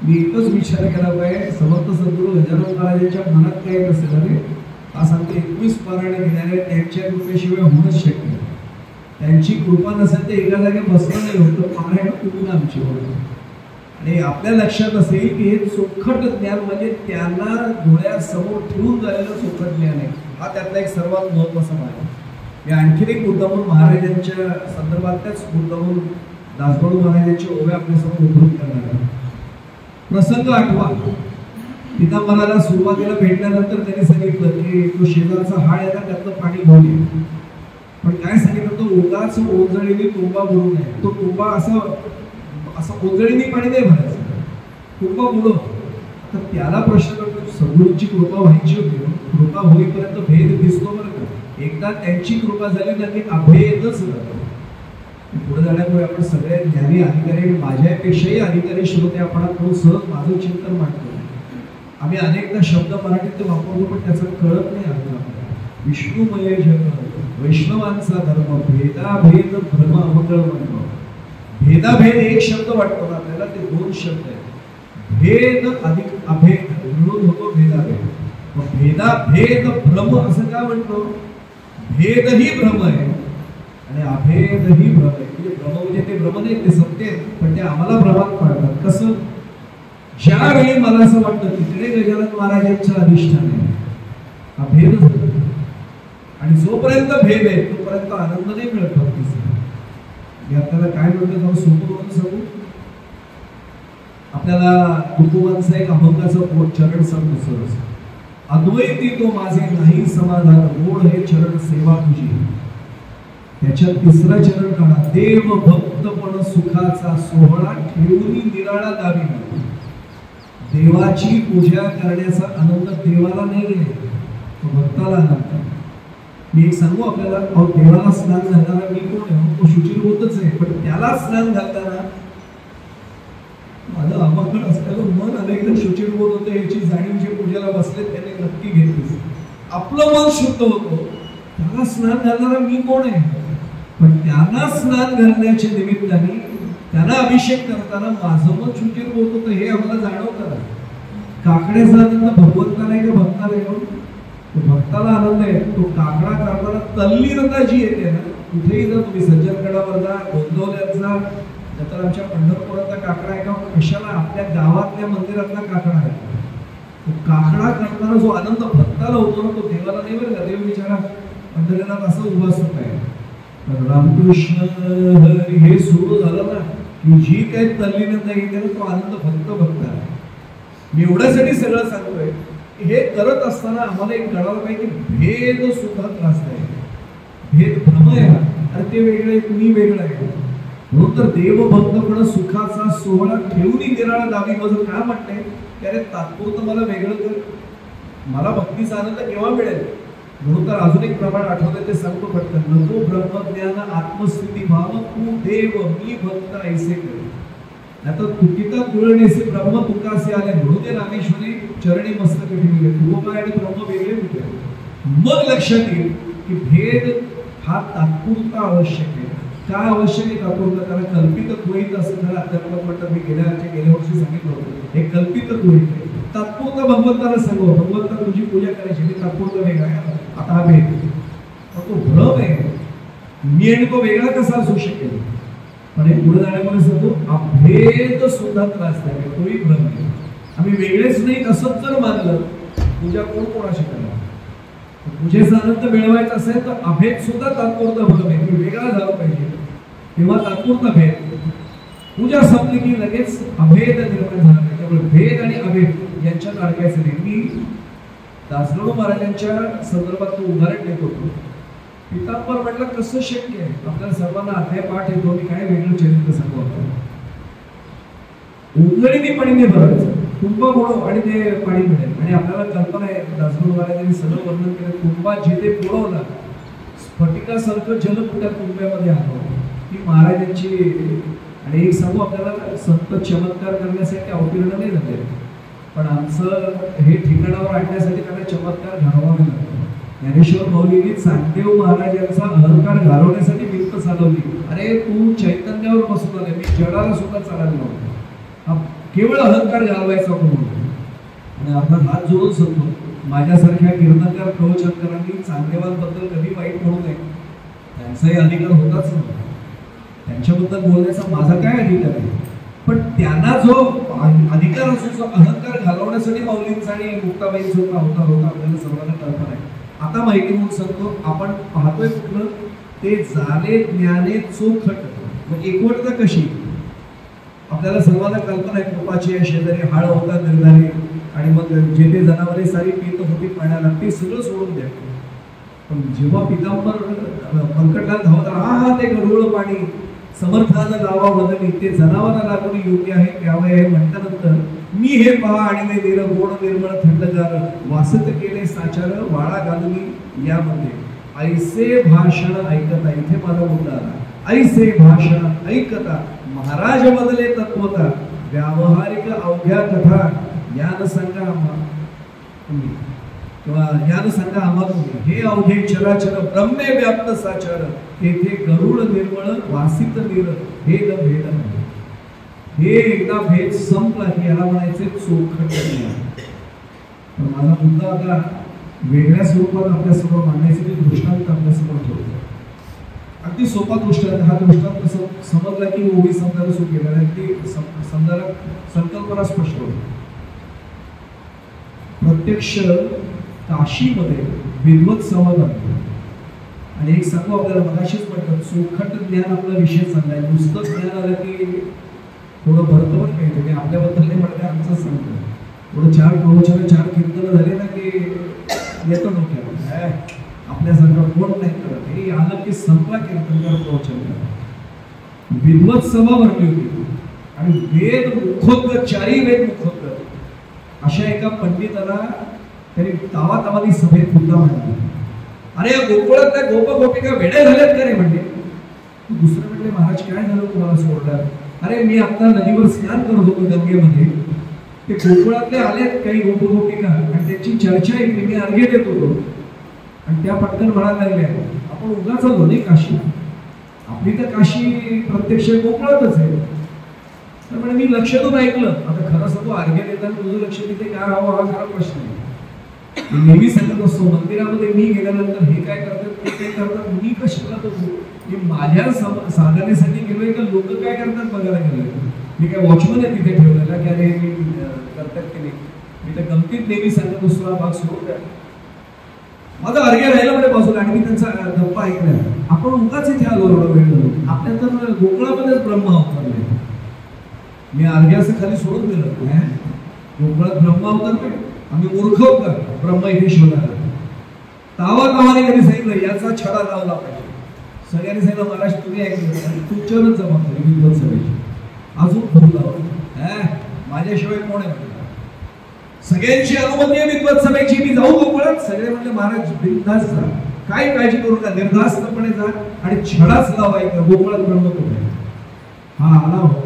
मी एकच विचार केला पाहिजे, समर्थ सद्गुरू गजानन महाराजांच्या मनात काय असेल, अरे हा सांगतो 21 पारायण घेणारे त्यांच्या कृपेशिवाय होणंच शक्य. त्यांची कृपा नसेल तर एका जागी बसणं नाही होतं. पारायण कुठून आमची होतं. आणि आपल्या लक्षात असेल की हे चोखट ज्ञान म्हणजे त्यांना डोळ्यासमोर ठेवून झालेलं चोखट ज्ञान आहे. हा त्यातला एक सर्वात महत्वाचा भाग आहे. मी आणखीन एक मुद्दा म्हणून महाराजांच्या संदर्भातच मुद्दा म्हणून दासगणू महाराजांची ओव्या आपल्यासमोर उद्धृत करणार आहे. प्रसंग आठवा. पितांबराला सुरुवातीला भेटल्यानंतर त्यांनी सांगितलं की तो शेजारचा हाड आहे ना, त्यातलं पाणी घेऊन ये. पण काय सांगितलं, तो उगाच ओंजळीने तुंबा बुडू नये. तो तुंबा असं ओंजळीने पाणी नाही भरायचं, तुंबा बुडव. तर त्याला प्रश्न करतो, सद्गुरूंची कृपा व्हायची होती. कृपा होईपर्यंत भेद दिसतो बरं का. एकदा त्यांची कृपा झाली ना की अभेदच राहतो. पुढे जाण्यापूर्वी आपण सगळे ज्ञानी अधिकारी, माझ्यापेक्षाही अधिकारी श्रोते आपण सहज माझं चिंतन मांडतो. आम्ही अनेकदा शब्द मराठीत वापरतो पण त्याचा कळत नाही आपल्याला. विष्णुमय जग वैष्णवांचा धर्म, भेदाभेद भ्रम अमंगळ म्हणतो. भेदाभेद एक शब्द वाटतो ना आपल्याला, ते 2 शब्द आहेत. भेद अधिक अभेद मिळून होतो भेदाभेद. भेदाभेद भ्रम असं का म्हणतो? भेदही भ्रम आहे आणि अभेदही भ्रम आहे. म्हणजे भ्रम म्हणजे ते भ्रम नाही, ते सत्य आहे, पण ते आम्हाला भ्रमात पाडतात. कसं? ज्यावेळी मला असं वाटतं तिकडे गजानन महाराजांच्या अधिष्ठान आहे, हा भेदच होतो. आणि जोपर्यंत भेद आहे तोपर्यंत आनंद नाही मिळत भक्तीचा. मी आपल्याला काय म्हणतो थोडं सोपं करून सांगू. आपल्याला तुकोबांचा एक अभंगाचा चरण सांगतो सहज. अद्वैती तो माझे नाही समाधान, गोड हे चरण सेवा तुझी. त्याच्यात 3रा चरण काढा. देव भक्तपण सुखाचा सोहळा ठेवून निराळा दावी. देवाची पूजा करण्याचा आनंद देवाला नाही आहे, तो भक्ताला आनंद. मी एक सांगू आपल्याला, देवाला स्नान घालताना मी कोण आहे? तो शुचिर होतच आहे, पण त्याला स्नान घालताना माझं अवघड असल्यानं मन अनेकदा शुचिर होत होतं. याची जाणीव जे पूजेला बसले त्याने नक्की घेतली. आपलं मन शुद्ध होतं. त्याला स्नान घालणारा मी कोण आहे? पण त्यांना स्नान घालण्याच्या निमित्ताने त्यांना अभिषेक करताना माझं मन शुचिर होत होतं हे आम्हाला जाणवतं. काकड्याचा आनंद भगवंताला आहे का भक्ताला आहे? तो भक्ताला आनंद आहे. तो काकडा करताना तल्लीनता जी येते ना, कुठेही जर तुम्ही सज्जनगडावर जा, गोंदवल्यात जा, नंतर आमच्या पंढरपुरातला काकडा आहे का, कशाला आपल्या गावातल्या मंदिरातला काकडा आहे. तो काकडा करताना जो आनंद भक्ताला होतो ना, तो देवाला नाही बरं का. देव विचारा पंढरीनाथ असं उभा असतो काय. रामकृष्ण हरी हे सुरू झालं ना की जी काही तल्लीनता येते ना, तो आनंद फक्त भक्ताला. मी एवढ्यासाठी सगळं सांगतोय. हे करत असताना आम्हाला एक कळालं पाहिजे की भेद सुद्धा त्रास आहे. भेद भ्रम आहे आणि ते वेगळं आहे, मी वेगळं आहे. म्हणून तर देवभक्तपण सुखाचा सोहळा ठेवून निराळा दावी. माझं काय म्हणतंय, त्याने तात्पुरतं मला वेगळं कर. मला भक्तीचा आनंद केव्हा मिळेल? म्हणून तर अजून एक प्रमाण आठवतं, ते सांगतो पटकन. नको ब्रह्मज्ञान आत्मस्थिती भाव, तू देव मी भक्त ऐसे कर. आता तुकिता तुळणेसे ब्रह्म तुकासे आले. म्हणून ते रामेश्वरी चरणी मस्तक ठेवले. तुकोबा आणि ब्रह्म वेगळे होते. मग लक्षात येईल की भेद हा तात्पुरता आवश्यक आहे. का आवश्यक आहे तात्पुरता? कारण कल्पित द्वैत असं खरं अध्यात्मात म्हणतात. मी गेल्या वर्षी सांगितलं होतं, हे कल्पित द्वैत आहे. तात्पुरता भगवंताला सांगू, भगवंता तुझी पूजा करायची, मी तात्पुरता वेगळा आहे. आता हा भेद, तो भ्रम आहे. मी आणि तो वेगळा कसा असू शकेल? पण हे पुढे जाण्यामध्ये सांगतो, अभेद सुद्धा त्रास आहे, तोही भ्रम आहे. आम्ही वेगळेच नाही असंच जर मानलं, पूजा कोण कोणाशी करणार? पूजेचा आनंद मिळवायचा असेल तर अभेद सुद्धा तात्पुरता भ्रम आहे. वेगळा झाला पाहिजे तेव्हा तात्पुरता भेद. पूजा संपली की लगेच अभेद निर्माण झाला नाही. त्यामुळे भेद आणि अभेद यांच्यात अडकायचं नाही. मी दासगणू महाराजांच्या संदर्भात उदाहरण देत होतो. पितांबर म्हटलं कसं शक्य आहे? आपल्याला सर्वांना अध्याय पाठ येतो. मी काय वेगळं चरित्र सांगू. उजळीने पाणीने भरायचं, कुंभ बुडव आणि ते पाणी मिळेल. आणि आपल्याला कल्पना आहे, दासगुरू महाराजांनी सगळं वर्णन केलं. कुंभात जिथे बुडवलं स्फटिकासारखं जल त्या कुंभामध्ये आलं. ही महाराजांची. आणि एक सांगू, आपल्याला संत चमत्कार करण्यासाठी अवतीर्ण नाही झाले, पण आमचं हे ठिकाणावर आणण्यासाठी त्यांना चमत्कार घडवावे लागतो. ज्ञानेश्वर माऊलींनी चांगदेव महाराजांचा अहंकार घालवण्यासाठी भिंत चालवली. अरे तू चैतन्यावर बसून आले, मी जडाला सुद्धा चालायला नव्हतं, केवळ अहंकार घालवायचा म्हणून. आणि आपण हात जोडून सांगतो, माझ्यासारख्या कीर्तनकार प्रवचनकारांनी चांगदेवांबद्दल कधी वाईट म्हणू नये. त्यांचाही अधिकार होताच नव्हता, त्यांच्याबद्दल बोलण्याचा माझा काय अधिकार आहे. पण त्यांना जो अधिकार असतो, जो अहंकार घालवण्यासाठी माऊलींचा आणि मुक्ताबाईंचा अवतार होता, आपल्याला सर्वांना कल्पना आहे. आता माहिती म्हणून सांगतो, आपण पाहतोय कुठलं ते झाले ज्ञाने चोखट. मग एकवटता कशी, आपल्याला सर्वांना कल्पना आहे. कृपाची शेजारी हाळ होता निर्धारी, आणि मग जे ते जनावरे सारी पीत होती पाण्याला, ते सगळं सोडून द्या. पण जेव्हा पितांबर पंकटला धावत, हा ते गढूळ पाणी समर्थानं लावा वदनी, ते जनावरांना लागून योग्य आहे प्यावं आहे म्हटल्यानंतर, मी हे पहा आणि ते निर गोड निर्मळ थंडगार वासत केले साचार वाळा घालून यामध्ये. ऐसे भाषण ऐकता, इथे माझा मुद्दा आला. ऐसे भाषण ऐकता महाराज बदले तत्वता, व्यावहारिक अवघ्या कथा ज्ञान सांगा किंवा ज्ञान सांगा आम्हा तुम्ही. हे अवघे चराचर ब्रह्मे व्याप्त साचार, तेथे गरुड निर्मळ वासित निर भेद भेद. हे एकदा भेद संपला की याला म्हणायचे चोखट ज्ञान. पण माझा मुद्दा आता वेगळ्या स्वरूपात आपल्यासमोर मांडण्याचे दृष्टांत आपल्यासमोर ठेवतो. अगदी सोपा दृष्टांत. हा दृष्टांत समजला की ओवी समजायला सुरू केला, अगदी समजायला संकल्पना स्पष्ट होती. प्रत्यक्ष काशीमध्ये विद्वत समाधान. आणि एक सांगू आपल्याला, मगाशीच म्हटलं चोखट ज्ञान आपला विषय चाललाय. नुसतं ज्ञान आलं की थोडं भरतं पण काही तुम्ही आपल्याबद्दल नाही म्हणते, आमचं सांगतो. थोडं 4 प्रवचनं 4 कीर्तनं झाले ना की येतो डोक्याला, आपल्यासारखं कोण नाही करत. हे आलं की संपला कीर्तनकार प्रवचन. विद्वत सभा भरली होती आणि वेद मुखोद्गत, 4ही वेद मुखोद्गत अशा एका पंडिताला त्यांनी तावातावानी सभेत मुद्दा मांडला. अरे गोकुळातल्या गोप गोपिका वेडे झालेत का रे म्हणले. दुसरं म्हणले, महाराज काय झालं तुम्हाला सोडलं. अरे मी आता नदीवर स्नान करत होतो गंगेमध्ये, ते गोकुळातले आलेत काही गोप गोपिका आणि त्यांची चर्चा ऐकली, मी अर्घ्य देत होतो आणि त्या पटकन म्हणायला लागल्या, आपण उगाच आलो नाही काशी, आपली तर काशी प्रत्यक्ष गोकुळातच आहे. तर म्हणे मी लक्ष देऊन ऐकलं. आता खरं सांगू, अर्घ्य देताना तुझं लक्ष तिथे काय राहावं हा खरा प्रश्न आहे. नेहमी सांगत असतो मंदिरामध्ये मी गेल्यानंतर हे काय करतात ते काय करतात, मी कशाला तो मी माझ्या साधनेसाठी गेलोय का लोक काय करतात बघायला गेलोय. मी काय वॉचमन आहे तिथे ठेवलेला की अरे मी करतात की नाही. मी तर गमतीत नेहमी सांगत असतो, भाग सोडून द्या, माझा अर्घ्य राहिला म्हणजे बाजूला. आणि मी त्यांचा गप्पा ऐकल्या. आपण उगाच इथे आलो एवढा वेळ झालो, आपल्या तर गोकुळामध्येच ब्रह्म अवतरले. मी अर्घ्याचं खाली सोडून गेलो, गोकुळात ब्रह्म अवतरले, आम्ही मूर्ख होता ब्रह्म इथे शोधायला. तावातावाने कधी सांगितलं याचा छडा लावला पाहिजे. सगळ्यांनी सांगितलं महाराज तुम्ही ऐकलं, तुमच्यावरच जबाबदारी विद्वत सभेची. अजून बोलला माझ्याशिवाय कोण आहे. सगळ्यांची अनुमती आहे विद्वत सभेची, मी जाऊ गोकुळात. सगळे म्हणले महाराज बिनधास्त जा, काय काळजी करू नका, निर्धास्तपणे जा आणि छडाच लावायचा. गोकुळात ब्रह्म कुठे हा आला हो.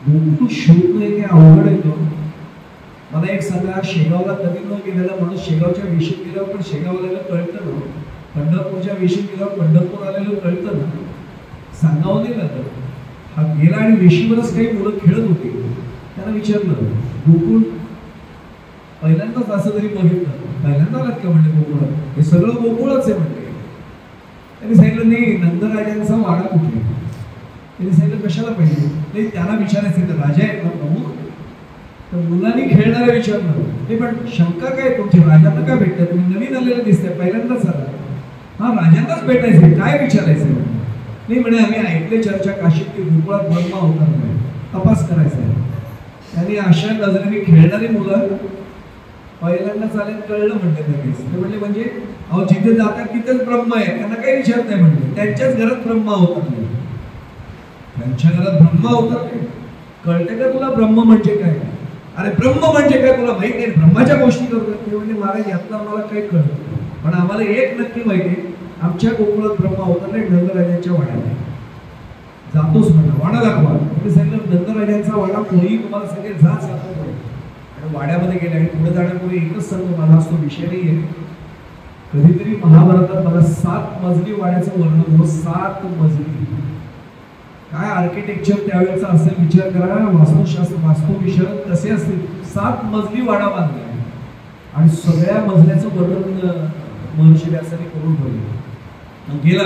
गोकुळ शोधणं हे अवघड आहे. मला एक सांगा, शेगावला कधी न गेलेला माणूस शेगावच्या वेशीत गेल्यावर पण शेगावला कळतं ना, पंढरपूरच्या वेशीत गेल्यावर पंढरपूर आलेलं कळतं ना, सांगावं नाही लागत. हा गेला आणि वेशीवरच काही मुलं खेळत होती. त्यांना विचारलं गोकुळ पहिल्यांदाच असं तरी बघितलं, पहिल्यांदा आलात का म्हणजे गोकुळात, हे सगळं गोकुळच आहे म्हणजे. त्यांनी सांगितलं नाही नंदराजांचा वाडा कुठे. त्यांनी सांगितलं कशाला पाहिजे. नाही त्यांना विचारायचं तर राजा आहेत ना प्रमुख. तर मुलांनी खेळणारे विचारलं, ते पण शंका काय तुमची, राजांना काय भेटतं, तुम्ही नवीन आलेलं दिसतंय पहिल्यांदाच आला. हा राजांनाच भेटायचंय, काय विचारायचंय. नाही म्हणे आम्ही ऐकले चर्चा काशीत की गोकुळात ब्रह्मा होता, तपास करायचा आहे. त्यांनी अशा नजरेने खेळणारी मुलं पहिल्यांदाच आले कळलं म्हणते लगेच. ते म्हणले म्हणजे अहो जिथे जातात तिथेच ब्रह्म आहे, त्यांना काही विचारत नाही म्हणले. त्यांच्याच घरात ब्रह्मा होतात, त्यांच्या घरात ब्रह्मा होतात. कळते का तुला ब्रह्म म्हणजे काय? अरे ब्रह्म म्हणजे काय तुला माहित नाही, ब्रह्माच्या गोष्टी करतो ते म्हणजे महाराज यातलं आम्हाला काही कळतं. पण आम्हाला एक नक्की माहिती आहे, आमच्या गोकुळात ब्रह्म अवतरले नंदराजांच्या वाड्यात. जातोच म्हणा वाडा दाखवा. तुम्ही सांगितलं नंदराजांचा वाडा, कोणीही तुम्हाला सगळे जा सांगतो पडेल. आणि वाड्यामध्ये गेले आणि पुढे जाण्यापूर्वी एकच सांगतो, मला तो विषय नाही आहे. कधीतरी महाभारतात मला 7 मजली वाड्याचं वर्णन होतं. 7 मजली काय आर्किटेक्चर त्यावेळेचा असेल विचार करा. वास्तुशास्त्र वास्तुविशारद कसे असतील. 7 मजली वाडा बांधला आणि सगळ्या मजल्याचं वर्णन महर्षी व्यासाने करून ठेवलं. गेला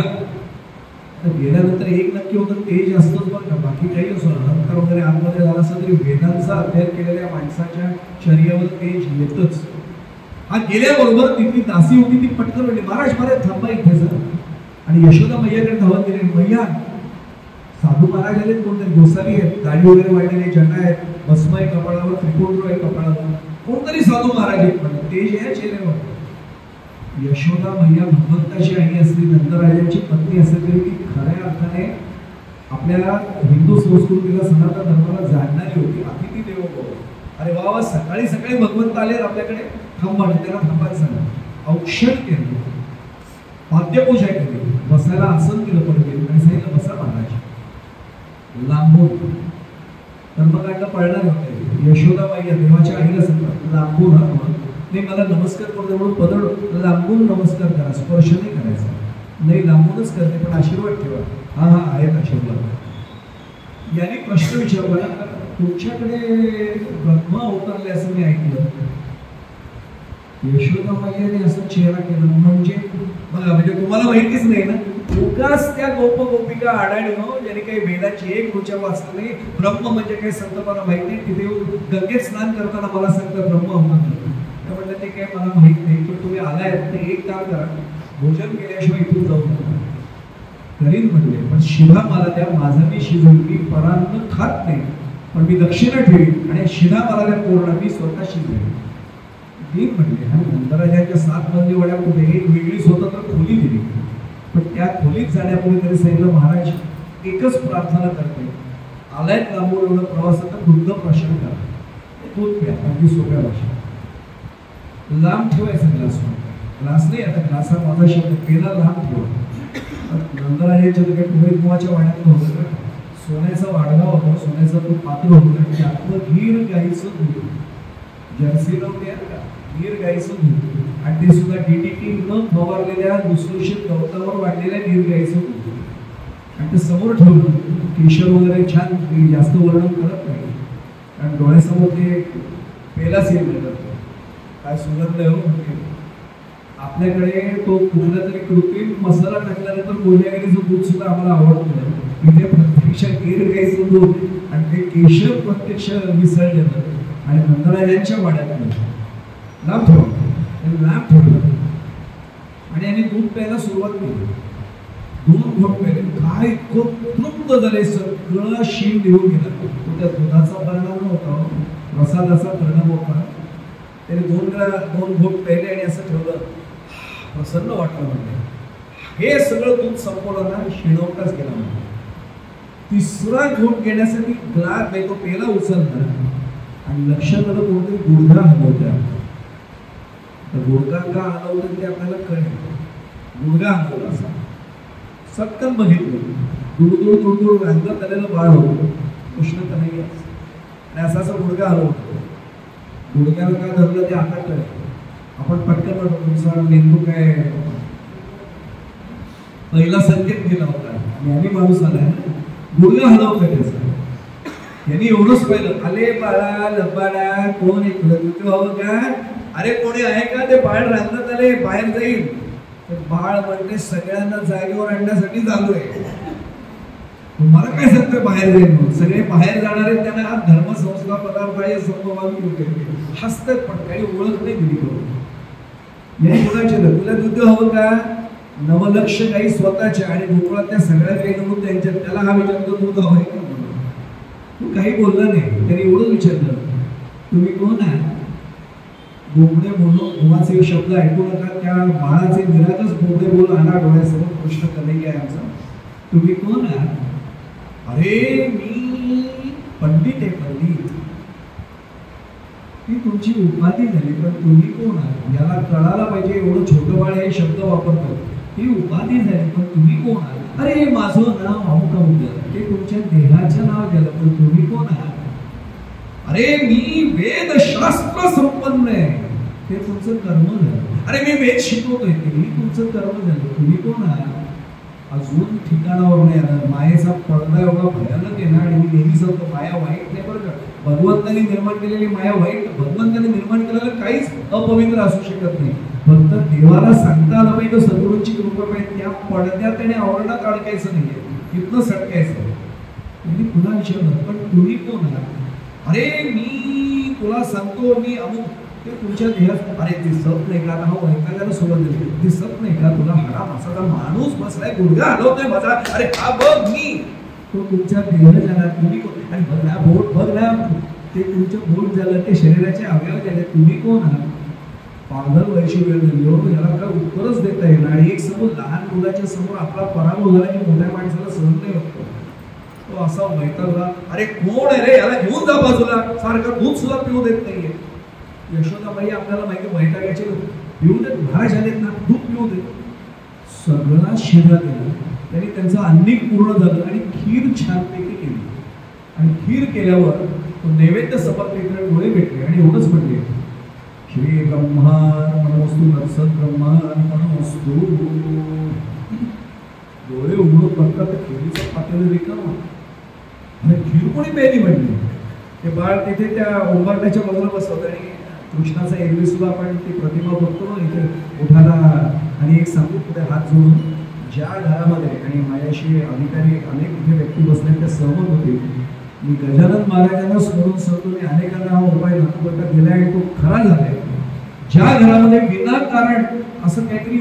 तर गेल्यानंतर एक नक्की होतं, तेज असतंच बरं का, बाकी काही असो अलंकार वगैरे आतमध्ये झाला असं तरी वेदांचा अध्ययन केलेल्या माणसाच्या शरीरावर तेज येतच. हा गेल्याबरोबर तिथली दासी होती, ती पटकन म्हणली महाराज थांबा इथे जरा. आणि यशोदा मैयाकडे धावत गेले. मैया साधू महाराज आले, कोणतरी गोसावी आहेत, दाढी वगैरे वाढलेली, जटा आहेत, भस्म आहे कपाळावर, त्रिपुंड आहे कपाळावर, कोणतरी साधू महाराज आहेत म्हणजे तेज आहे चेहऱ्यावर. यशोदा मैया भगवंताची आई असली, नंदराजांची पत्नी असेल तरी ती खऱ्या अर्थाने आपल्याला हिंदू संस्कृतीला सनातन धर्माला जाणणारी होती. अतिथी देवो भव. अरे वा, सकाळी सकाळी भगवंत आले आपल्याकडे, थांबा त्याला थांबायचं सांगा. औक्षण केलं, वाद्यपूजा केली, बसायला आसन दिलं पडले आणि सांगितलं बसा महाराज. लांबून धर्मकांड पळणार होते. यशोदा मैया देवाच्या आईला सांगतात लांबून हा नाही, मला नमस्कार करतो म्हणून पदर लांबून नमस्कार करा, स्पर्श नाही करायचा. नाही लांबूनच करते पण आशीर्वाद ठेवा. हा हा आहेत आशीर्वाद. याने प्रश्न विचारला, तुमच्याकडे ब्रह्मा अवतरले असं मी ऐकलं. यशोदा मैयाने असं चेहरा केला म्हणजे बघा, म्हणजे तुम्हाला माहितीच नाही ना. उगाच त्या गोप गोपिका आडाणी हो, ज्याने काही वेदाची एक रुचा वाचली नाही. ब्रह्म म्हणजे काही संकल्पना माहित नाही. तिथे गंगेत स्नान करताना मला सांगतात ब्रह्म अवतरलं. म्हटलं ते काय मला माहित नाही, पण तुम्ही आलाय ते एक काम करा, भोजन केल्याशिवाय इथून जाऊ नका. करीन म्हणले, पण शिधा मला द्या, माझा मी शिजवून, मी परान्न खात नाही, पण मी दक्षिणा ठेवीन आणि शिधा मला द्या पूर्ण, मी स्वतः शिजवेन. ठीक म्हणले. आणि नंदराजांच्या 7 मजली वाड्यामध्ये एक वेगळी स्वतंत्र खोली दिली. पण त्या खोलीत जाण्यापूर्वी तरी सांगितलं महाराज एकच प्रार्थना करते, आलायत लांबून एवढं प्रवासाचा दुग्ध प्राशन करा, दूध प्या. अगदी सोप्या भाषा. लांब ठेवायचा ग्लास, ग्लास नाही आता ग्लास हा माझा शब्द, पेला लांब ठेवा. नंदराजांच्या कुमाच्या वाड्यात होतं का, सोन्याचा वाडगा होता, सोन्याचं तो पात्र होतं आणि त्यातलं गीर गाईचं दूध, जर्सी नव्हते का, गीर गाईचं दूध, आणि ते सुद्धा DDT न फवारलेल्या दुसरीशीत गवतावर वाढलेल्या गीर गाईचं दूध. आणि ते समोर ठेवलं. केशर वगैरे छान, जास्त वर्णन करत नाही कारण डोळ्यासमोर ते पेला सेल करतो. काय सुगंध आहे हो. आपल्याकडे तो कुठला तरी कृत्रिम मसाला टाकल्यानंतर कोल्हागिरीचं दूध सुद्धा आम्हाला आवडतं. इथे प्रत्यक्ष गीर गाईचं दूध आणि ते केशर प्रत्यक्ष मिसळलेलं आणि नंदराजांच्या वाड्यात लांब ठेवलं, लांब ठेवलं आणि यांनी दूध प्यायला सुरुवात केली. 2 घोट प्यायले. काय इतकं तृप्त झाले, सगळं शीण निघून गेला. त्या दुधाचा परिणाम नव्हता, प्रसादाचा परिणाम होता. त्याने 2 घोट प्यायले आणि असं ठेवलं, प्रसन्न वाटलं. म्हणजे हे सगळं दूध संपवलं ना, शिणवताच गेला. म्हणजे 3रा घोट घेण्यासाठी ग्लास तो पेला उचलला आणि लक्षात आलं कोणतरी गुडघा हलवत्या. गुडघा का हलवतं ते आपल्याला कळेल. गुडघा हलवला असा सटकन बघितलं, दूर दूर दूर अंगात आलेलं बाळ होतं, उष्णता नाही आणि असा असा गुडघा हलवतो. गुडघ्याला काय धरलं ते आता कळेल. आपण पटकन म्हणतो तुमचा मेंदू काय पहिला संकेत दिला होता आणि यांनी माणूस आलाय ना, गुडघा हलवतोय त्याचा. यांनी एवढंच पाहिलं, आले बाळा लबाडा, कोण आहे तुझं हवं का, अरे कोणी आहे का, ते बाळ रांगणात आले, बाहेर जाईल. बाळ म्हणते सगळ्यांना जागेवर आणण्यासाठी चालू आहे. तुम्हाला काय सांगतोय बाहेर जाईल म्हणून. सगळे बाहेर जाणारे त्यांना हा धर्मसंस्कार पदार्थ आहे संभवावी होते, हसतात पण काही ओळख नाही दिली करून. याने कोणाचे तुला दूध हवं का, 9 लक्ष गाई स्वतःच्या आणि गोकुळातल्या सगळ्या गाई नमून त्यांच्या. त्याला हा विचारतो दूध हवं आहे का म्हणून. तू काही बोलला नाही, त्याने एवढंच विचारलं तुम्ही कोण आहे. बोबडे बोलून गोवाचे शब्द ऐकू नका. त्या बाळाचे निरागस बोबडे बोल आला डोळ्यासमोर. कृष्ण कन्हैया आहे आमचा. तुम्ही कोण आहात. अरे मी पंडित आहे पंडित, ती तुमची उपाधी झाली, पण तुम्ही कोण आहात याला कळायला पाहिजे. एवढं छोटं बाळ हे शब्द वापरतो, ही उपाधी झाली पण तुम्ही कोण आहात. अरे माझं नाव अमुक अमुक, ते तुमच्या देहाचं नाव गेलं, पण तुम्ही कोण आहात. अरे मी वेदशास्त्र संपन्न आहे, ते तुमचं कर्म झालं. अरे मी वेद शिकवतोय, ते तुमचं कर्म झालं, तुम्ही कोण आहात. अजून ठिकाणावर नाही आलं. मायेचा पडदा एवढा भयानक आहे ना, आणि मी नेहमी सांगतो माया वाईट नाही बरं का. भगवंताने निर्माण केलेली माया वाईट, भगवंताने निर्माण केलेलं काहीच अपवित्र असू शकत नाही. फक्त देवाला सांगता आलं पाहिजे, सद्गुरूंची कृपा पाहिजे, त्या पडद्यात आणि आवरणात अडकायचं नाहीये, तिथनं सटकायचं. तुम्ही पुन्हा विचारलं, पण तुम्ही कोण आहात. अरे मी तुला सांगतो मी अमुक, ते तुमच्या देहात. अरे दिसत नाही का, आता हा वैतागाला सोडत दिले, दिसत नाही का तुला हाडा मासाचा माणूस बसलाय, गुडघा हलवतोय माझा, अरे हा बघ मी. तो तुमच्या देह झाला, तुम्ही कोण. आणि बघ ना बोट, बघ ना ते तुमचं बोट झालं, ते शरीराचे अवयव झाले, तुम्ही कोण आहात. पागल वैशी वेळ झाली, याला काय उत्तरच देता येईल. आणि एक समोर लहान मुलाच्या समोर आपला पराभव झाला की मोठ्या माणसाला सहन नाही होतो. तो असा वैतागला, अरे कोण आहे रे, याला घेऊन जा बाजूला, सारखा दूध सुद्धा पिऊ देत नाहीये. यशोदाबाई आपल्याला माहिती, वैतागाचे पिऊ देत, महाराज आलेत ना, दूध पिऊ देत. सगळा शिरा केला त्यांनी, त्यांचं अन्निक पूर्ण झालं आणि खीर छानपैकी केली. आणि खीर केल्यावर तो नैवेद्य समर्पित डोळे भेटले आणि एवढंच म्हणले, श्री ब्रह्मानमस्तु नरसद ब्रह्मानमस्तु. डोळे उघडून बघतात तर खिरीचं पातेलं रिकामं. आणि खीर कोणी प्यायली म्हणली. ते बाळ तिथे त्या उंबरट्याच्या बाजूला बसवत, आणि कृष्णाचा एरवी सुद्धा आपण ती प्रतिमा बघतो ना इथे उठाला. आणि एक सांगू पुढे हात जोडून, ज्या घरामध्ये, आणि माझ्याशी अधिकारी अनेक इथे व्यक्ती बसल्या त्या सहमत होते, मी गजानन महाराजांना स्मरून सांगतो, मी अनेकांना हा उपाय नागपूरला दिला आणि तो खरा झालाय. ज्या घरामध्ये विनाकारण असं काहीतरी